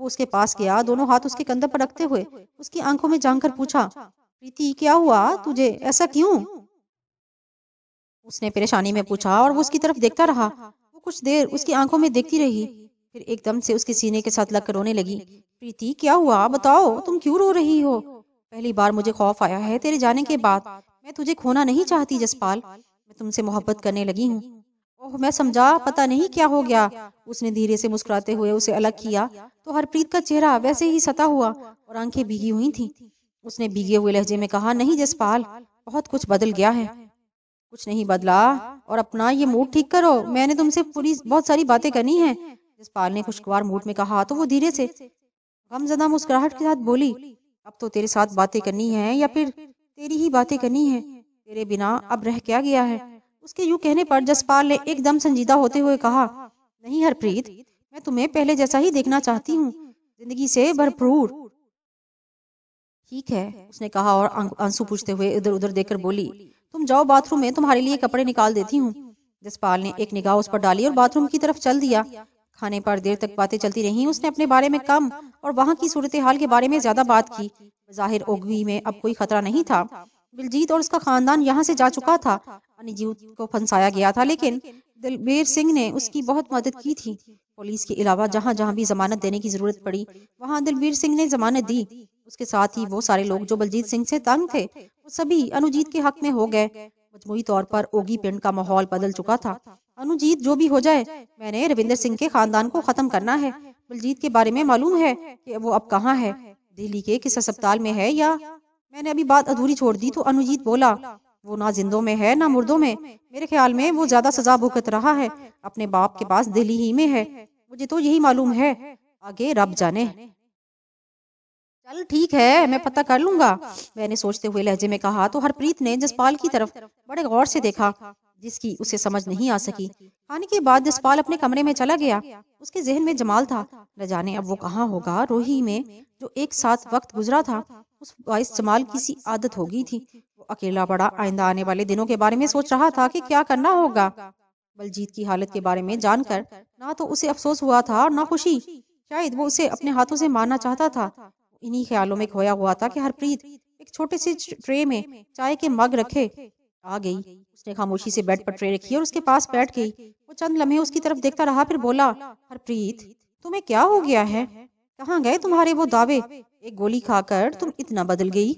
وہ اس کے پاس گیا، دونوں ہاتھ اس کے کندھے پر رکھتے ہوئے اس کی آنکھوں میں جھانک کر پوچھا، پریتی کیا ہوا تجھے، ایسا کیوں؟ اس نے پریشانی میں پوچھا اور وہ اس کی طرف دیکھتا رہا۔ وہ کچھ دیر اس کی آنکھوں میں دیکھتی رہی، پھر ایک دم سے اس کے سینے کے ساتھ لگ کر رونے لگی۔ پریتی کیا ہوا، بتاؤ، تم کیوں رو رہی ہو؟ پہلی بار مجھے خوف آیا ہے تیرے جانے کے بعد، میں تجھے کھونا نہیں چاہتی جسپال، میں تم سے محبت کرنے لگی ہوں۔ اوہ میں سمجھا، پتہ نہیں کیا ہو گیا۔ اس نے دھیرے سے مسکراتے ہوئے اسے الگ کیا تو ہرپریت کا چہرہ ویسے ہی ستا ہوا اور آنکھیں بھیگی ہوئی تھیں۔ اس نے بھیگے ہوئے لہجے میں کہا، نہیں جسپال، بہت کچھ بدل گیا ہے۔ کچھ نہیں بدلا، اور اپنا یہ موڈ ٹھیک کرو، میں نے تم سے بہت ساری باتیں کرنی ہیں، جسپال نے خوشگوار موڈ میں کہا تو وہ دھیرے سے غمزدہ مسکراہٹ کے ساتھ بولی، اب تو تیرے ساتھ باتیں کرنی ہیں یا پھر تیری ہی باتیں کرنی ہیں، تیرے بنا اب رہ کیا گیا ہے؟ اس کے یوں کہنے پر جسپال نے ایک دم سنجیدہ ہوتے ہوئے کہا، نہیں ہرپریت، میں تمہیں پہلے جیسا ہی دیکھنا چاہتی ہوں، زندگی سے بھرپور۔ ٹھیک ہے، اس نے کہا اور آنسو پوچھتے ہوئے ادھر ادھر دیکھ کر بولی، تم جاؤ باتھ روم میں، تمہارے لیے کپڑے نکال دیتی ہوں۔ جسپال نے ایک نگاہ اس پر ڈالی اور باتھ روم کی طرف چل دیا۔ کھانے پر دیر تک باتیں چلتی رہیں۔ اس نے اپنے بارے میں کم اور وہاں کی صورتحال کے بارے میں زیادہ بات کی۔ ظاہر اوگوی میں اب کوئی خطرہ نہیں تھا، بلجیت اور اس کا خاندان یہاں سے جا چکا تھا، انیجیت کو پھنسایا گیا تھا، لیکن دلبیر سنگھ نے اس کی بہت مدد کی تھی۔ پولیس کے علاوہ جہاں جہاں بھی ضمانت دینے کی ضرورت پڑی وہاں دلبیر سنگھ نے ضمانت دی۔ اس کے ساتھ ہی وہ سارے لوگ جو بلجیت سنگھ سے تنگ تھے وہ سبھی انوجیت کے حق میں ہو گئے۔ مجموعی طور پر اوگی پنڈ کا ماحول بدل چکا تھا۔ انوجیت جو بھی ہو جائے، میں نے روندر سنگھ کے خاندان کو ختم کرنا ہے۔ بلجیت کے بارے میں معلوم ہے کہ وہ اب کہاں ہے، دہلی کے کس ہسپتال میں ہے یا؟ میں نے ابھی بات ادھوری چھوڑ دی تو انوجیت بولا، وہ نہ زندوں میں ہے نہ مردوں میں، میرے خیال میں وہ زیادہ سزا بھگت رہا ہے، اپنے باپ کے پاس دہلی ہی میں ہے، مجھے تو یہی معلوم ہے، آگے رب جانے۔ چل ٹھیک ہے، میں پتہ کر لوں گا، میں نے سوچتے ہوئے لہجے میں کہا تو ہرپریت نے جسپال کی طرف بڑے غور سے دیکھا جس کی اسے سمجھ نہیں آ سکی۔ کھانے کے بعد جسپال اپنے کمرے میں چلا گیا۔ اس کے ذہن میں جمال تھا، نہ جانے اب وہ کہاں ہوگا۔ روہی میں جو ایک ساتھ وقت گزرا تھا اس باعث جمال کی سی عادت ہو گئی تھی۔ وہ اکیلا بڑا آئندہ آنے والے دنوں کے بارے میں سوچ رہا تھا کہ کیا کرنا ہوگا۔ بلجیت کی حالت کے بارے میں جان کر نہ تو اسے افسوس ہوا تھا اور نہ خوشی، شاید وہ اسے اپنے ہاتھوں سے مارنا چاہتا تھا۔ انہی خیالوں میں کھویا ہوا تھا کہ ہرپریت ایک چھوٹے سے ٹرے میں چائے کے مگ رکھے آ گئی۔ اس نے خاموشی سے بیڈ پر ٹرے رکھی اور اس کے پاس بیٹھ گئی۔ وہ چند لمحے اس کی طرف دیکھتا رہا، پھر بولا، ہرپریت تمہیں کیا ہو گیا ہے؟ کہاں گئے تمہارے وہ دعوے؟ ایک گولی کھا کر تم اتنا بدل گئی،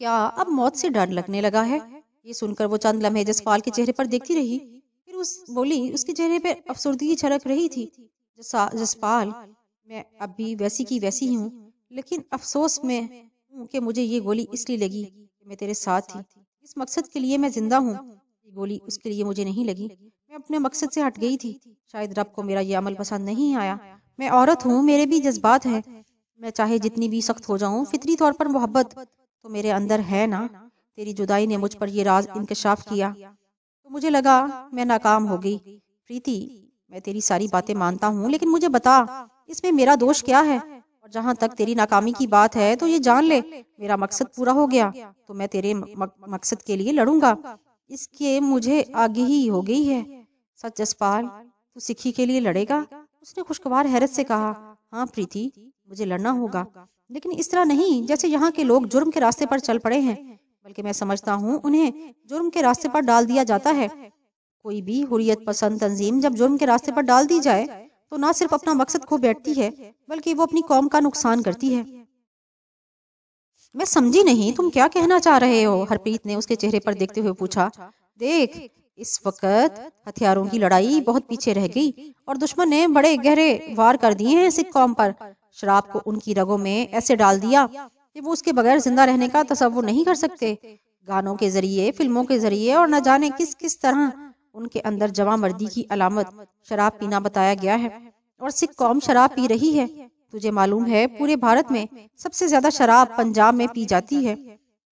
کیا اب موت سے ڈر لگنے لگا ہے؟ یہ سن کر وہ چند لمحے جسپال کے چہرے پر دیکھتی رہی، پھر اس کے چہرے پہ افسردگی چھلک رہی تھی۔ جسپال، میں اب بھی ویسی کی ویسی ہی ہوں، لیکن افسوس میں ہوں کہ مجھے یہ گولی اس لیے لگی کہ میں تیرے ساتھ تھی، اس مقصد کے لیے میں زندہ ہوں، یہ گولی اس کے لیے مجھے نہیں لگی، میں اپنے مقصد سے ہٹ گئی تھی، شاید رب کو میرا یہ عمل پسند نہیں آیا، میں عورت ہوں، میرے بھی جذبات ہیں، میں چاہے جتنی بھی سخت ہو جاؤں، فطری طور پر محبت تو میرے اندر ہے نا۔ تیری جدائی نے مجھ پر یہ راز انکشاف کیا تو مجھے لگا میں ناکام ہو گئی۔ پریتی، میں تیری ساری باتیں مانتا ہوں، لیکن مجھے بتا اس میں میرا دوش کیا ہے؟ اور جہاں تک تیری ناکامی کی بات ہے تو یہ جان لے میرا مقصد پورا ہو گیا تو میں تیرے مقصد کے لیے لڑوں گا، اس کے مجھے آگہی ہو گئی ہے۔ سچ جسپال، تو سکھی کے لیے لڑے گا؟ اس نے خوشگوار حیرت سے کہا، ہاں پریتی، مجھے لڑنا ہوگا، لیکن اس طرح نہیں جیسے یہاں کے لوگ جرم کے راستے پر چل پڑے ہیں، بلکہ میں سمجھتا ہوں انہیں جرم کے راستے پر ڈال دیا جاتا ہے۔ کوئی بھی حریت پسند تنظیم جب جرم کے راستے پر ڈال دی جائے تو نہ صرف اپنا مقصد کھو بیٹھتی ہے بلکہ وہ اپنی قوم کا نقصان کرتی ہے۔ میں سمجھی نہیں تم کیا کہنا چاہ رہے ہو؟ ہرپریت نے اس کے چہرے پر دیکھتے ہوئے پوچھا۔ دیکھ، اس وقت ہتھیاروں کی لڑائی بہت پیچھے رہ گئی اور دشمن نے بڑے گہرے وار کر دیے ہیں سکھ قوم پر، شراب کو ان کی رگوں میں ایسے ڈال دیا کہ وہ اس کے بغیر زندہ رہنے کا تصور نہیں کر سکتے۔ گانوں کے ذریعے، فلموں کے ذریعے اور نہ جانے کس کس طرح ان کے اندر جواں مردی کی علامت شراب پینا بتایا گیا ہے، اور سکھ قوم شراب پی رہی ہے۔ تجھے معلوم ہے پورے بھارت میں سب سے زیادہ شراب پنجاب میں پی جاتی ہے۔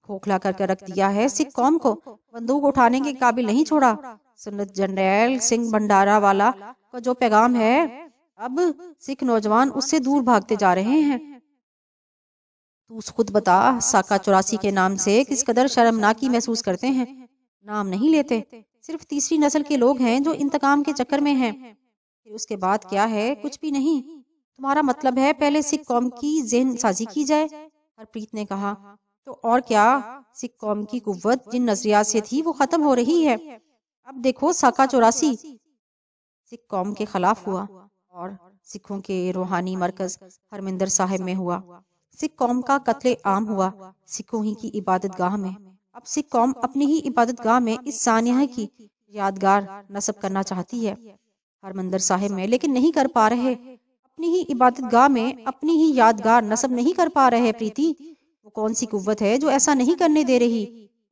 کھوکھلا کر کے رکھ دیا ہے سکھ قوم کو، بندوق اٹھانے کے قابل نہیں چھوڑا۔ سنت جنرل سنگھ بھنڈارا والا کا جو پیغام ہے، اب سکھ نوجوان اس سے دور بھاگتے جا رہے ہیں۔ تو خود بتا، ساکا 84 کے نام سے کس قدر شرمناکی محسوس کرتے ہیں؟ نام نہیں لیتے، صرف تیسری نسل کے لوگ ہیں جو انتقام کے چکر میں ہیں۔ پھر اس کے بعد کیا ہے؟ کچھ بھی نہیں۔ تمہارا مطلب ہے پہلے سکھ قوم کی ذہن سازی کی جائے؟ ہرپریت نے کہا۔ تو اور کیا، سکھ قوم کی قوت جن نظریات سے تھی وہ ختم ہو رہی ہے۔ اب دیکھو ساکا 84 سکھ قوم کے خلاف ہوا اور سکھوں کے روحانی مرکز ہرمندر صاحب میں ہوا۔ سکھ قوم کا قتل عام ہوا سکھوں ہی کی عبادت گاہ میں۔ اب سکھ قوم اپنی ہی عبادت گاہ میں اس سانحہ کی یادگار نصب کرنا چاہتی ہے ہرمندر صاحب میں، لیکن نہیں کر پا رہے۔ اپنی ہی عبادت گاہ میں اپنی ہی یادگار نصب نہیں کر پا رہے پریتی۔ وہ کون سی قوت ہے جو ایسا نہیں کرنے دے رہی؟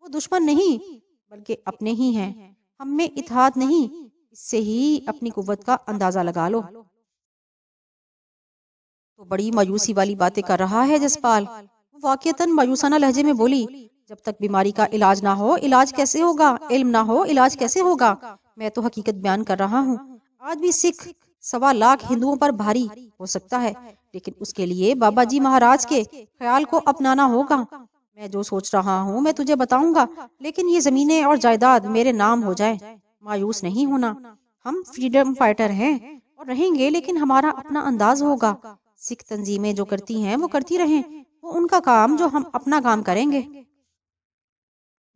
وہ دشمن نہیں بلکہ اپنے ہی ہیں، ہم میں اتحاد نہیں۔ اس سے ہی اپنی قوت کا اندازہ لگا لو۔ تو بڑی مایوسی والی باتیں کر رہا ہے جسپال۔ وہ واقعتاً مایوسانہ لہجے میں بولی، جب تک بیماری کا علاج نہ ہو علاج کیسے ہوگا، علم نہ ہو علاج کیسے ہوگا؟ میں تو حقیقت بیان کر رہا ہوں۔ آج بھی سکھ 1.25 ہندوؤں پر بھاری ہو سکتا ہے، لیکن اس کے لیے بابا جی مہاراج کے خیال کو اپنانا ہوگا۔ میں جو سوچ رہا ہوں میں تجھے بتاؤں گا، لیکن یہ زمینیں اور جائیداد میرے نام ہو جائے۔ مایوس نہیں ہونا، ہم فریڈم فائٹر ہیں اور رہیں گے، لیکن ہمارا اپنا انداز ہوگا۔ سکھ تنظیمیں جو کرتی ہیں وہ کرتی رہیں، وہ ان کا کام جو ہم اپنا کام کریں گے۔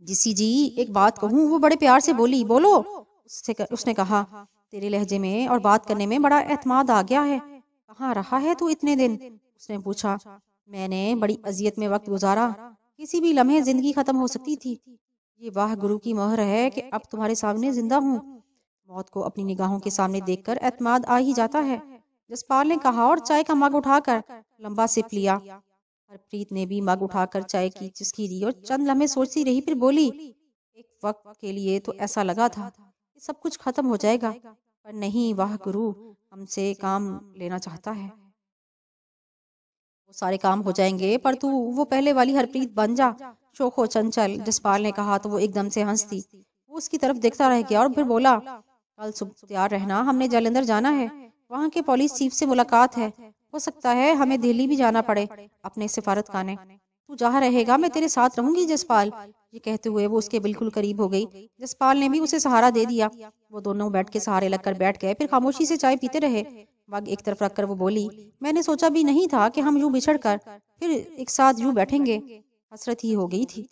جسی جی ایک بات کہوں؟ وہ بڑے پیار سے بولی۔ بولو، اس نے کہا۔ تیرے لہجے میں اور بات کرنے میں بڑا اعتماد آ گیا ہے۔ کہاں رہا ہے تو اتنے دن؟ اس نے پوچھا۔ میں نے بڑی اذیت میں وقت گزارا، کسی بھی لمحے زندگی ختم ہو سکتی تھی۔ یہ واہ گرو کی مہر ہے کہ اب تمہارے سامنے زندہ ہوں۔ موت کو اپنی نگاہوں کے سامنے دیکھ کر اعتماد آ ہی جاتا ہے، جسپال نے کہا اور چائے کا مگ اٹھا کر لمبا سپ لیا۔ ہرپریت نے بھی مگ اٹھا کر چائے کی چسکی دی اور چند لمحے سوچتی رہی، پھر بولی، ایک وقت کے لیے تو ایسا لگا تھا کہ سب کچھ ختم ہو جائے گا، پر نہیں، واہ گرو ہم سے کام لینا چاہتا ہے۔ وہ سارے کام ہو جائیں گے، پر تو وہ پہلے والی ہرپریت بن جا، شوخ و چنچل۔ جسپال نے کہا تو وہ ایک دم سے ہنس دی۔ وہ اس کی طرف دیکھتا رہ گیا اور پھر بولا، کل صبح تیار رہنا، ہم نے جلندھر جانا ہے، وہاں کے پولیس چیف سے ملاقات ہے، ہو سکتا ہے ہمیں دہلی بھی جانا پڑے اپنے سفارت خانے۔ تو جہاں رہے گا میں تیرے ساتھ رہوں گی جسپال۔ یہ کہتے ہوئے وہ اس کے بالکل قریب ہو گئی۔ جسپال نے بھی اسے سہارا دے دیا۔ وہ دونوں بیٹھ کے سہارے لگ کر بیٹھ گئے، پھر خاموشی سے چائے پیتے رہے۔ مگ ایک طرف رکھ کر وہ بولی، میں نے سوچا بھی نہیں تھا کہ ہم یوں بچھڑ کر پھر ایک ساتھ یوں بیٹھیں گے، حسرت ہی ہو گئی تھی۔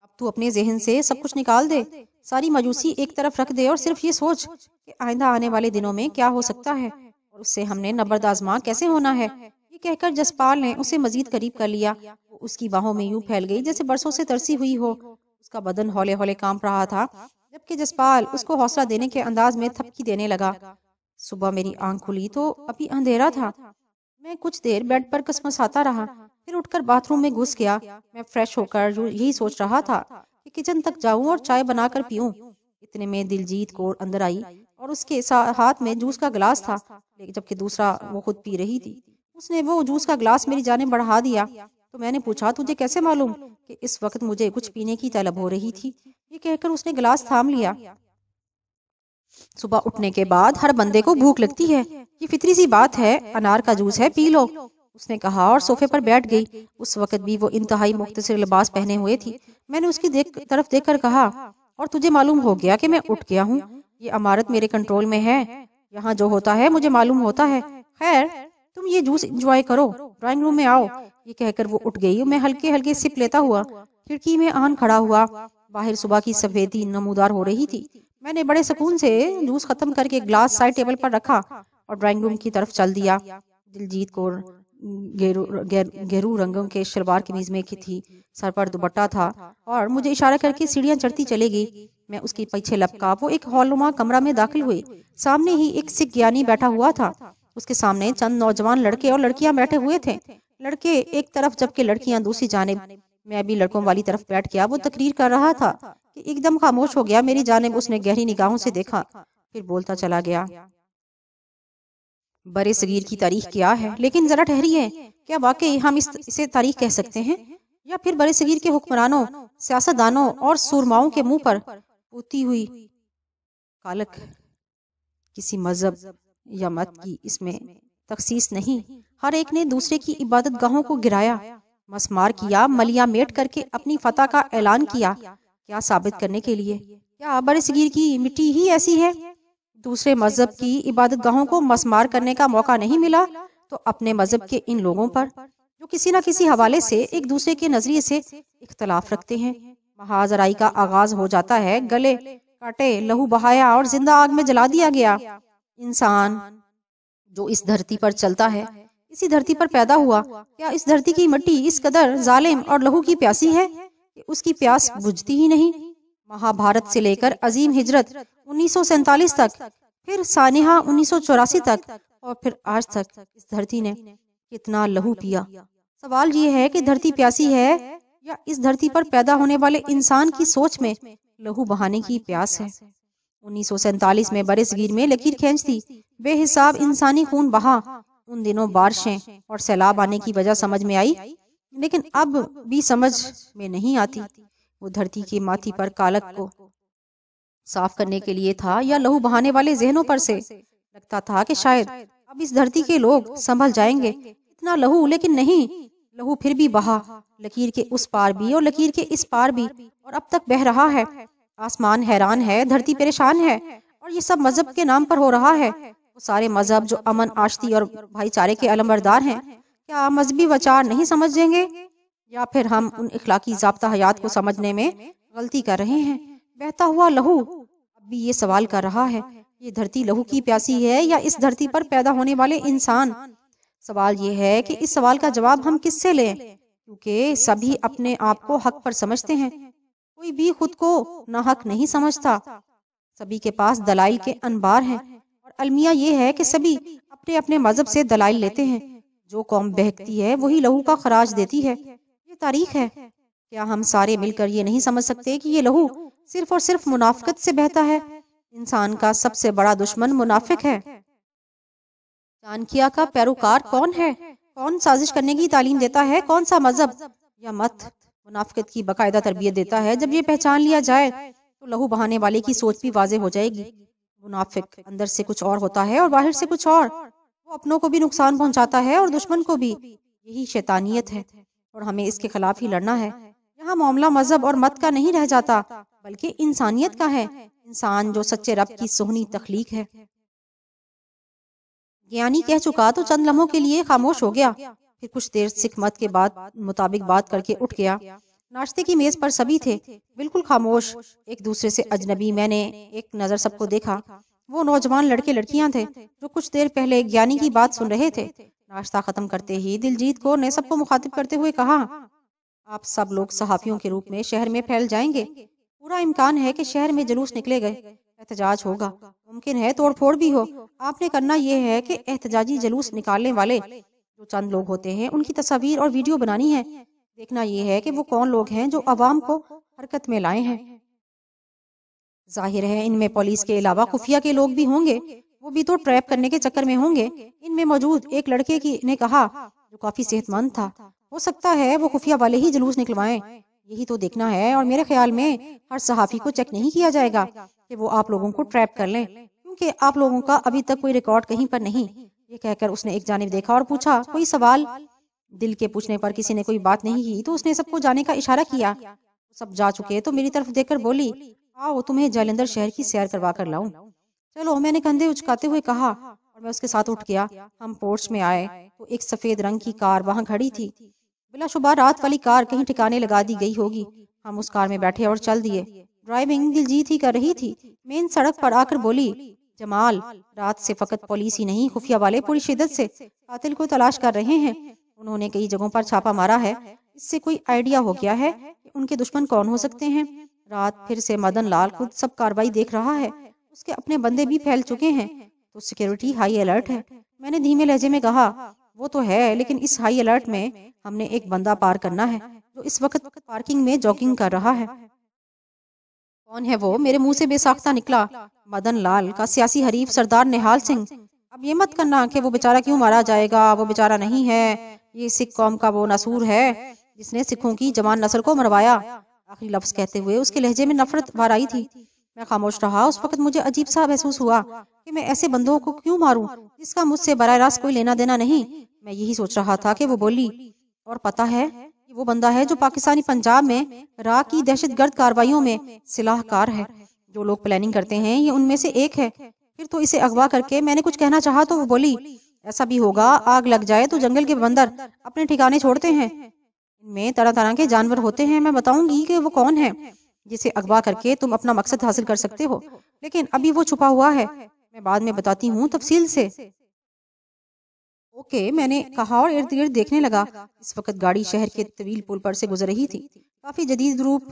اب تو اپنے ذہن سے سب کچھ نکال دے، ساری مایوسی ایک طرف رکھ دے اور صرف یہ سوچ کہ آئندہ آنے والے دنوں میں کیا ہو سکتا ہے اور اس سے ہم نے نبرد آزما کیسے ہونا ہے۔ یہ کہہ کر جسپال نے اسے مزید قریب کر لیا۔ وہ اس کی باہوں میں یوں پھیل گئی جیسے برسوں سے ترسی ہوئی ہو۔ اس کا بدن ہولے ہولے کانپ رہا تھا، جبکہ جسپال اس کو حوصلہ دینے کے انداز میں تھپکی دینے لگا۔ صبح میری آنکھ کھلی تو ابھی اندھیرا تھا، میں کچھ دیر بیڈ پر کسمساتا رہا، پھر اٹھ کر باتھ روم میں گھس گیا۔ میں فریش ہو کر یہی سوچ رہا تھا کہ کچن تک جاؤں اور چائے بنا کر پیوں، اتنے میں دلجیت کور اندر آئی اور اس کے ہاتھ میں جوس کا گلاس تھا، جبکہ دوسرا وہ خود پی رہی تھی۔ اس نے وہ جوس کا گلاس میری جانب بڑھا دیا تو میں نے پوچھا، تجھے کیسے معلوم کہ اس وقت مجھے کچھ پینے کی طلب ہو رہی تھی؟ یہ کہہ کر اس نے گلاس تھام لیا۔ صبح اٹھنے کے بعد ہر بندے کو بھوک لگتی ہے، یہ فطری سی بات ہے، انار کا جوس ہے، پی لو، اس نے کہا اور صوفے پر بیٹھ گئی۔ اس وقت بھی وہ انتہائی مختصر لباس پہنے ہوئے تھی۔ میں نے اس کی طرف دیکھ کر کہا، اور تجھے معلوم ہو گیا کہ میں اٹھ گیا ہوں؟ یہ عمارت میرے کنٹرول میں ہے، یہاں جو ہوتا ہے مجھے معلوم ہوتا ہے۔ خیر تم یہ جوس انجوائے کرو، ڈرائنگ روم میں آؤ۔ یہ کہہ کر وہ اٹھ گئی۔ میں ہلکے ہلکے سپ لیتا ہوا کھڑکی میں آن کھڑا ہوا۔ باہر صبح کی سفیدی نمودار ہو رہی تھی۔ میں نے بڑے سکون سے جوس ختم کر کے گلاس سائڈ ٹیبل پر رکھا اور ڈرائنگ روم کی طرف چل دیا۔ دلجیت کور گہرو رنگوں کے شلوار قمیض میں تھی، سر پر دوپٹہ تھا اور مجھے اشارہ کر کے سیڑھیاں چڑھتی چلے گئی۔ میں اس کے پیچھے لپکا۔ وہ ایک ہال نما کمرہ میں داخل ہوئی۔ سامنے ہی ایک سکھ گیانی بیٹھا ہوا تھا، اس کے سامنے چند نوجوان لڑکے اور لڑکیاں بیٹھے ہوئے تھے، لڑکے ایک طرف جبکہ لڑکیاں دوسری جانب۔ میں بھی لڑکوں والی طرف بیٹھ گیا۔ وہ تقریر کر رہا تھا کہ ایک دم خاموش ہو گیا۔ میری جانب اس نے گہری نگاہوں سے دیکھا، پھر بولتا چلا گیا، برے صغیر کی تاریخ کیا ہے؟ لیکن ذرا ٹھہریے، کیا واقعی ہم اسے تاریخ کہہ سکتے ہیں، یا پھر برے صغیر کے حکمرانوں، سیاستدانوں اور سورماؤں کے منہ پر پوتی ہوئی کالک؟ کسی مذہب یا مت کی اس میں تخصیص نہیں، ہر ایک نے دوسرے کی عبادت گاہوں کو گرایا، مسمار کیا، ملیاں میٹ کر کے اپنی فتح کا اعلان کیا۔ کیا ثابت کرنے کے لیے؟ کیا برے صغیر کی مٹی ہی ایسی ہے دوسرے مذہب کی عبادت گاہوں کو مسمار کرنے کا موقع نہیں ملا تو اپنے مذہب کے ان لوگوں پر جو کسی نہ کسی حوالے سے ایک دوسرے کے نظریے سے اختلاف رکھتے ہیں محاذ رائی کا آغاز ہو جاتا ہے، گلے کاٹے، لہو بہایا اور زندہ آگ میں جلا دیا گیا۔ انسان جو اس دھرتی پر چلتا ہے اسی دھرتی پر پیدا ہوا، کیا اس دھرتی کی مٹی اس قدر ظالم اور لہو کی پیاسی ہے کہ اس کی پیاس بجھتی ہی نہیں؟ مہا بھارت سے لے کر عظیم ہجرت 1947 تک، پھر سانحہ 1984 تک، اور پھر آج تک اس دھرتی نے کتنا لہو پیا۔ سوال یہ ہے کہ دھرتی پیاسی ہے یا اس دھرتی پر پیدا ہونے والے انسان کی سوچ میں لہو بہانے کی پیاس ہے؟ 1947 میں برصغیر میں لکیر کھینچتی بے حساب انسانی خون بہا۔ ان دنوں بارشیں اور سیلاب آنے کی وجہ سمجھ میں آئی، لیکن اب بھی سمجھ میں نہیں آتی وہ دھرتی کی ماتھی پر کالک کو صاف کرنے کے لیے تھا یا لہو بہانے والے ذہنوں پر سے؟ لگتا تھا کہ شاید اب اس دھرتی کے لوگ سنبھل جائیں گے، اتنا لہو، لیکن نہیں، لہو پھر بھی بہا، لکیر کے اس پار بھی اور لکیر کے اس پار بھی، اور اب تک بہہ رہا ہے۔ آسمان حیران ہے، دھرتی پریشان ہے، اور یہ سب مذہب کے نام پر ہو رہا ہے۔ وہ سارے مذہب جو امن، آشتی اور بھائی چارے کے علمبردار ہیں، کیا مذہبی وچار نہیں سمجھیں گے، یا پھر ہم ان اخلاقی ضابطہ حیات کو سمجھنے میں غلطی کر رہے ہیں؟ بہتا ہوا لہو اب بھی یہ سوال کر رہا ہے، یہ دھرتی لہو کی پیاسی ہے یا اس دھرتی پر پیدا ہونے والے انسان؟ سوال یہ ہے کہ اس سوال کا جواب ہم کس سے لیں، کیونکہ سبھی اپنے آپ کو حق پر سمجھتے ہیں، کوئی بھی خود کو ناحق نہیں سمجھتا، سبھی کے پاس دلائل کے انبار ہیں، اور المیہ یہ ہے کہ سبھی اپنے اپنے مذہب سے دلائل لیتے ہیں۔ جو قوم بہکتی ہے وہی لہو کا خراج دیتی ہے، یہ تاریخ ہے۔ کیا ہم سارے مل کر یہ نہیں سمجھ سکتے کہ یہ لہو صرف اور صرف منافقت سے بہتا ہے؟ انسان کا سب سے بڑا دشمن منافق ہے۔ چانکیہ کا پیروکار کون ہے؟ کون سازش کرنے کی تعلیم دیتا ہے؟ کون سا مذہب یا مت منافقت کی باقاعدہ تربیت دیتا ہے؟ جب یہ پہچان لیا جائے تو لہو بہانے والے کی سوچ بھی واضح ہو جائے گی۔ منافق اندر سے کچھ اور ہوتا ہے اور باہر سے کچھ اور، وہ اپنوں کو بھی نقصان پہنچاتا ہے اور دشمن کو بھی، یہی شیطانیت ہے، اور ہمیں اس کے خلاف ہی لڑنا ہے۔ یہاں معاملہ مذہب اور مت کا نہیں رہ جاتا بلکہ انسانیت کا ہے، انسان جو سچے رب کی سہنی تخلیق ہے۔ گیانی کہہ چکا تو چند لمحوں کے لیے خاموش ہو گیا، پھر کچھ دیر سکھ مت کے مطابق بات کر کے اٹھ گیا۔ ناشتے کی میز پر سبھی تھے، بالکل خاموش، ایک دوسرے سے اجنبی۔ میں نے ایک نظر سب کو دیکھا، وہ نوجوان لڑکے لڑکیاں تھے جو کچھ دیر پہلے گیانی کی بات سن رہے تھے۔ ناشتہ ختم کرتے ہی دلجیت کور نے سب کو مخاطب کرتے ہوئے کہا، آپ سب لوگ صحافیوں کے روپ میں شہر میں پھیل جائیں گے، پورا امکان ہے کہ شہر میں جلوس نکلے گئے، احتجاج ہوگا، ممکن ہے توڑ پھوڑ بھی ہو۔ آپ نے کرنا یہ ہے کہ احتجاجی جلوس نکالنے والے جو چند لوگ ہوتے ہیں ان کی تصاویر اور ویڈیو بنانی ہے، دیکھنا یہ ہے کہ وہ کون لوگ ہیں جو عوام کو حرکت میں لائے ہیں۔ ظاہر ہے ان میں پولیس کے علاوہ خفیہ کے لوگ بھی ہوں گے، وہ بھی تو ٹریپ کرنے کے چکر میں ہوں گے۔ ان میں موجود ایک لڑکے نے کہا جو کافی صحت مند تھا، ہو سکتا ہے وہ خفیہ والے ہی جلوس نکلوائیں، یہی تو دیکھنا ہے، اور میرے خیال میں ہر صحافی کو چیک نہیں کیا جائے گا کہ وہ آپ لوگوں کو ٹریپ کر لیں، کیونکہ آپ لوگوں کا ابھی تک کوئی ریکارڈ کہیں پر نہیں۔ یہ کہہ کر اس نے ایک جانب دیکھا اور پوچھا، کوئی سوال؟ دل کے پوچھنے پر کسی نے کوئی بات نہیں کی تو اس نے سب کو جانے کا اشارہ کیا۔ سب جا چکے تو میری طرف دیکھ کر بولی، آؤ تمہیں جالندھر شہر کی سیر کروا کر لاؤں۔ چلو، میں نے کندھے اچکاتے ہوئے کہا، اور میں اس کے ساتھ اٹھ گیا۔ ہم پورچ میں آئے تو ایک سفید رنگ کی کار وہاں کھڑی تھی، بلا شبہ رات والی کار کہیں ٹھکانے لگا دی گئی ہوگی۔ ہم اس کار میں بیٹھے اور چل دیے۔ ڈرائیونگ دلجیت ہی کر رہی تھی۔ مین سڑک پر آ کر بولی، جمال، رات سے فقط پولیس ہی نہیں، خفیہ والے پوری شدت سے قاتل کو تلاش کر رہے ہیں۔ انہوں نے کئی جگہوں پر چھاپا مارا ہے، اس سے کوئی آئیڈیا ہو گیا ہے کہ ان کے دشمن کون ہو سکتے ہیں۔ رات پھر سے مدن لال خود سب کاروائی دیکھ رہا ہے، اس کے اپنے بندے بھی پھیل چکے ہیں، تو سیکیورٹی ہائی الرٹ ہے۔ میں نے دھیمے لہجے میں کہا، وہ تو ہے، لیکن اس ہائی الرٹ میں ہم نے ایک بندہ پار کرنا ہے جو اس وقت پارکنگ میں جاگنگ کر رہا ہے۔ کون ہے وہ؟ میرے منہ سے بے ساختہ نکلا، مدن لال کا سیاسی حریف سردار نہال سنگھ۔ اب یہ مت کرنا کہ وہ بیچارہ کیوں مارا جائے گا، وہ بیچارہ نہیں ہے، یہ سکھ قوم کا وہ ناسور ہے جس نے سکھوں کی جوان نسل کو مروایا۔ آخری لفظ کہتے ہوئے اس کے لہجے میں نفرت بھر آئی تھی۔ میں خاموش رہا۔ اس وقت مجھے عجیب سا محسوس ہوا کہ میں ایسے بندوں کو کیوں ماروں جس کا مجھ سے براہ راست کوئی لینا دینا نہیں۔ میں یہی سوچ رہا تھا کہ وہ بولی، اور پتہ ہے کہ وہ بندہ ہے جو پاکستانی پنجاب میں راہ کی دہشت گرد کاروائیوں میں سلاح کار ہے۔ جو لوگ پلاننگ کرتے ہیں یہ ان میں سے ایک ہے۔ پھر تو اسے اغوا کر کے میں نے کچھ کہنا چاہا تو وہ بولی ایسا بھی ہوگا آگ لگ جائے تو جنگل کے بندر اپنے ٹھکانے چھوڑتے ہیں، ان میں طرح طرح کے جانور ہوتے ہیں، میں بتاؤں گی کہ وہ کون ہے جسے اغوا کر کے تم اپنا مقصد حاصل کر سکتے ہو، لیکن ابھی وہ چھپا ہوا ہے، میں بعد میں بتاتی ہوں تفصیل سے۔ اوکے، میں نے کہا اور ارد گرد دیکھنے لگا۔ اس وقت گاڑی شہر کے طویل پل پر سے گزر رہی تھی۔ کافی جدید روپ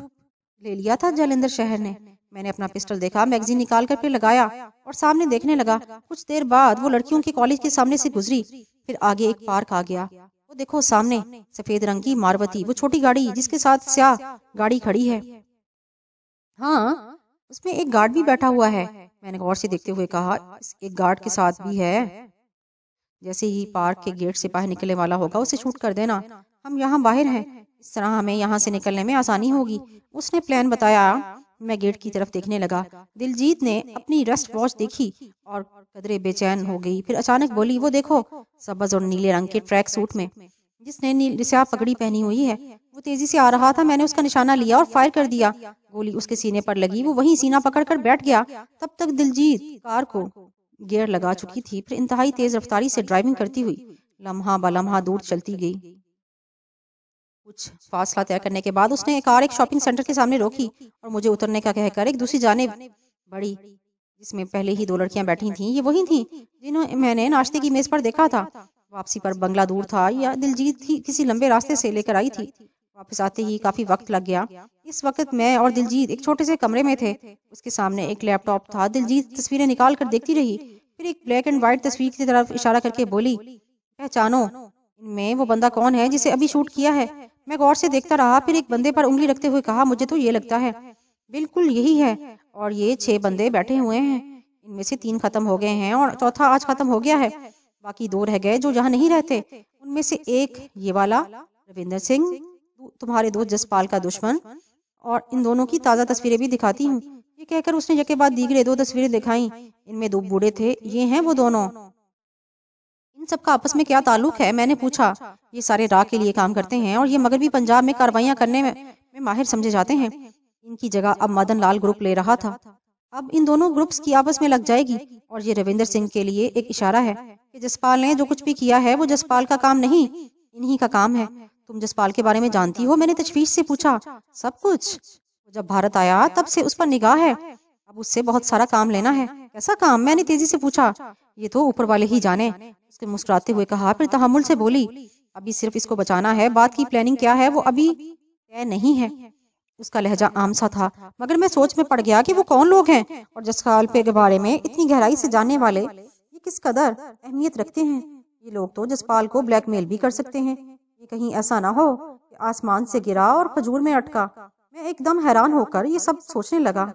لے لیا تھا جلندر شہر نے۔ میں نے اپنا پسٹل دیکھا، میگزین نکال کر پھر لگایا اور سامنے دیکھنے لگا۔ کچھ دیر بعد وہ لڑکیوں کے کالج کے سامنے سے گزری، پھر آگے ایک پارک آ گیا۔ وہ دیکھو سامنے سفید رنگ کی ماروتی، وہ چھوٹی گاڑی جس کے ساتھ سیاہ گاڑی کھڑی ہے۔ ہاں، اس میں ایک گارڈ بھی بیٹھا ہوا ہے، میں نے غور سے دیکھتے ہوئے کہا۔ ایک گارڈ کے ساتھ بھی ہے؟ جیسے ہی پارک کے گیٹ سے باہر نکلنے والا ہوگا اسے شوٹ کر دینا، ہم یہاں باہر ہیں، اس طرح ہمیں یہاں سے نکلنے میں آسانی ہوگی۔ اس نے پلان بتایا۔ میں گیٹ کی طرف دیکھنے لگا۔ دلجیت نے اپنی رسٹ واچ دیکھی اور قدرے بے چین ہو گئی، پھر اچانک بولی وہ دیکھو، سبز اور نیلے رنگ کے ٹریک سوٹ میں جس نے سیاہ پگڑی پہنی ہوئی ہے، وہ تیزی سے آ رہا تھا۔ میں نے اس کا نشانہ لیا اور فائر کر دیا۔ گولی اس کے سینے پر لگی، وہ وہیں سینہ پکڑ کر بیٹھ گیا۔ تب تک دلجیت کار کو گیئر لگا چکی تھی، پھر انتہائی تیز رفتاری سے ڈرائیونگ کرتی ہوئی لمحہ بلمحہ دور چلتی گئی۔ کچھ فاصلہ طے کرنے کے بعد اس نے کار ایک شاپنگ سینٹر کے سامنے روکی اور مجھے اترنے کا کہہ کر ایک دوسری جانب بڑھی، جس میں پہلے ہی 2 لڑکیاں بیٹھی تھیں۔ یہ وہی تھیں جنہیں میں نے ناشتے کی میز پر دیکھا تھا۔ واپسی پر بنگلہ دور تھا یا دلجیت ہی کسی لمبے راستے سے لے کر آئی تھی؟ واپس آتے ہی کافی وقت لگ گیا۔ اس وقت میں اور دلجیت ایک چھوٹے سے کمرے میں تھے۔ اس کے سامنے ایک لیپ ٹاپ تھا۔ دلجیت تصویریں نکال کر دیکھتی رہی، پھر ایک بلیک اینڈ وائٹ تصویر کی طرف اشارہ کر کے بولی پہچانو ان میں وہ بندہ کون ہے جسے ابھی شوٹ کیا ہے؟ میں غور سے دیکھتا رہا، پھر ایک بندے پر انگلی رکھتے ہوئے کہا مجھے تو یہ لگتا ہے بالکل یہی ہے، اور یہ 6 بندے بیٹھے ہوئے ہیں، ان میں سے 3 ختم ہو گئے ہیں اور چوتھا آج ختم ہو گیا ہے، باقی 2 رہ گئے جو یہاں نہیں رہتے، ان میں سے ایک یہ والا روندر سنگھ، تمہارے دوست جسپال کا دشمن، اور ان دونوں کی تازہ تصویریں بھی دکھاتی ہوں۔ یہ کہہ کر اس نے یکے بعد دیگرے 2 تصویریں دکھائیں، ان میں 2 بوڑھے تھے، یہ ہیں وہ دونوں۔ ان سب کا آپس میں کیا تعلق ہے؟ میں نے پوچھا۔ یہ سارے راہ کے لیے کام کرتے ہیں اور یہ مغربی پنجاب میں کارروائیاں کرنے میں ماہر سمجھے جاتے ہیں۔ ان کی جگہ اب مدن لال گروپ لے رہا تھا۔ اب ان دونوں گروپس کی آپس میں لگ جائے گی، اور یہ روندر سنگھ کے لیے ایک اشارہ ہے کہ جسپال نے جو کچھ بھی کیا ہے وہ جسپال کا کام نہیں، انہی کا کام ہے۔ تم جسپال کے بارے میں جانتی ہو؟ میں نے تشویش سے پوچھا۔ سب کچھ؟ جب بھارت آیا تب سے اس پر نگاہ ہے، اب اس سے بہت سارا کام لینا ہے۔ کیسا کام؟ میں نے تیزی سے پوچھا۔ یہ تو اوپر والے ہی جانے، اس کے مسکراتے ہوئے کہا، پھر تحمل سے بولی ابھی صرف اس کو بچانا ہے، بات کی پلاننگ کیا ہے وہ ابھی طے نہیں ہے۔ اس کا لہجہ عام سا تھا، مگر میں سوچ میں پڑ گیا کہ وہ کون لوگ ہیں اور جسپال کے بارے میں اتنی گہرائی سے جاننے والے یہ کس قدر اہمیت رکھتے ہیں۔ یہ لوگ تو جسپال کو بلیک میل بھی کر سکتے ہیں، یہ کہیں ایسا نہ ہو کہ آسمان سے گرا اور کھجور میں اٹکا۔ میں ایک دم حیران ہو کر یہ سب سوچنے لگا۔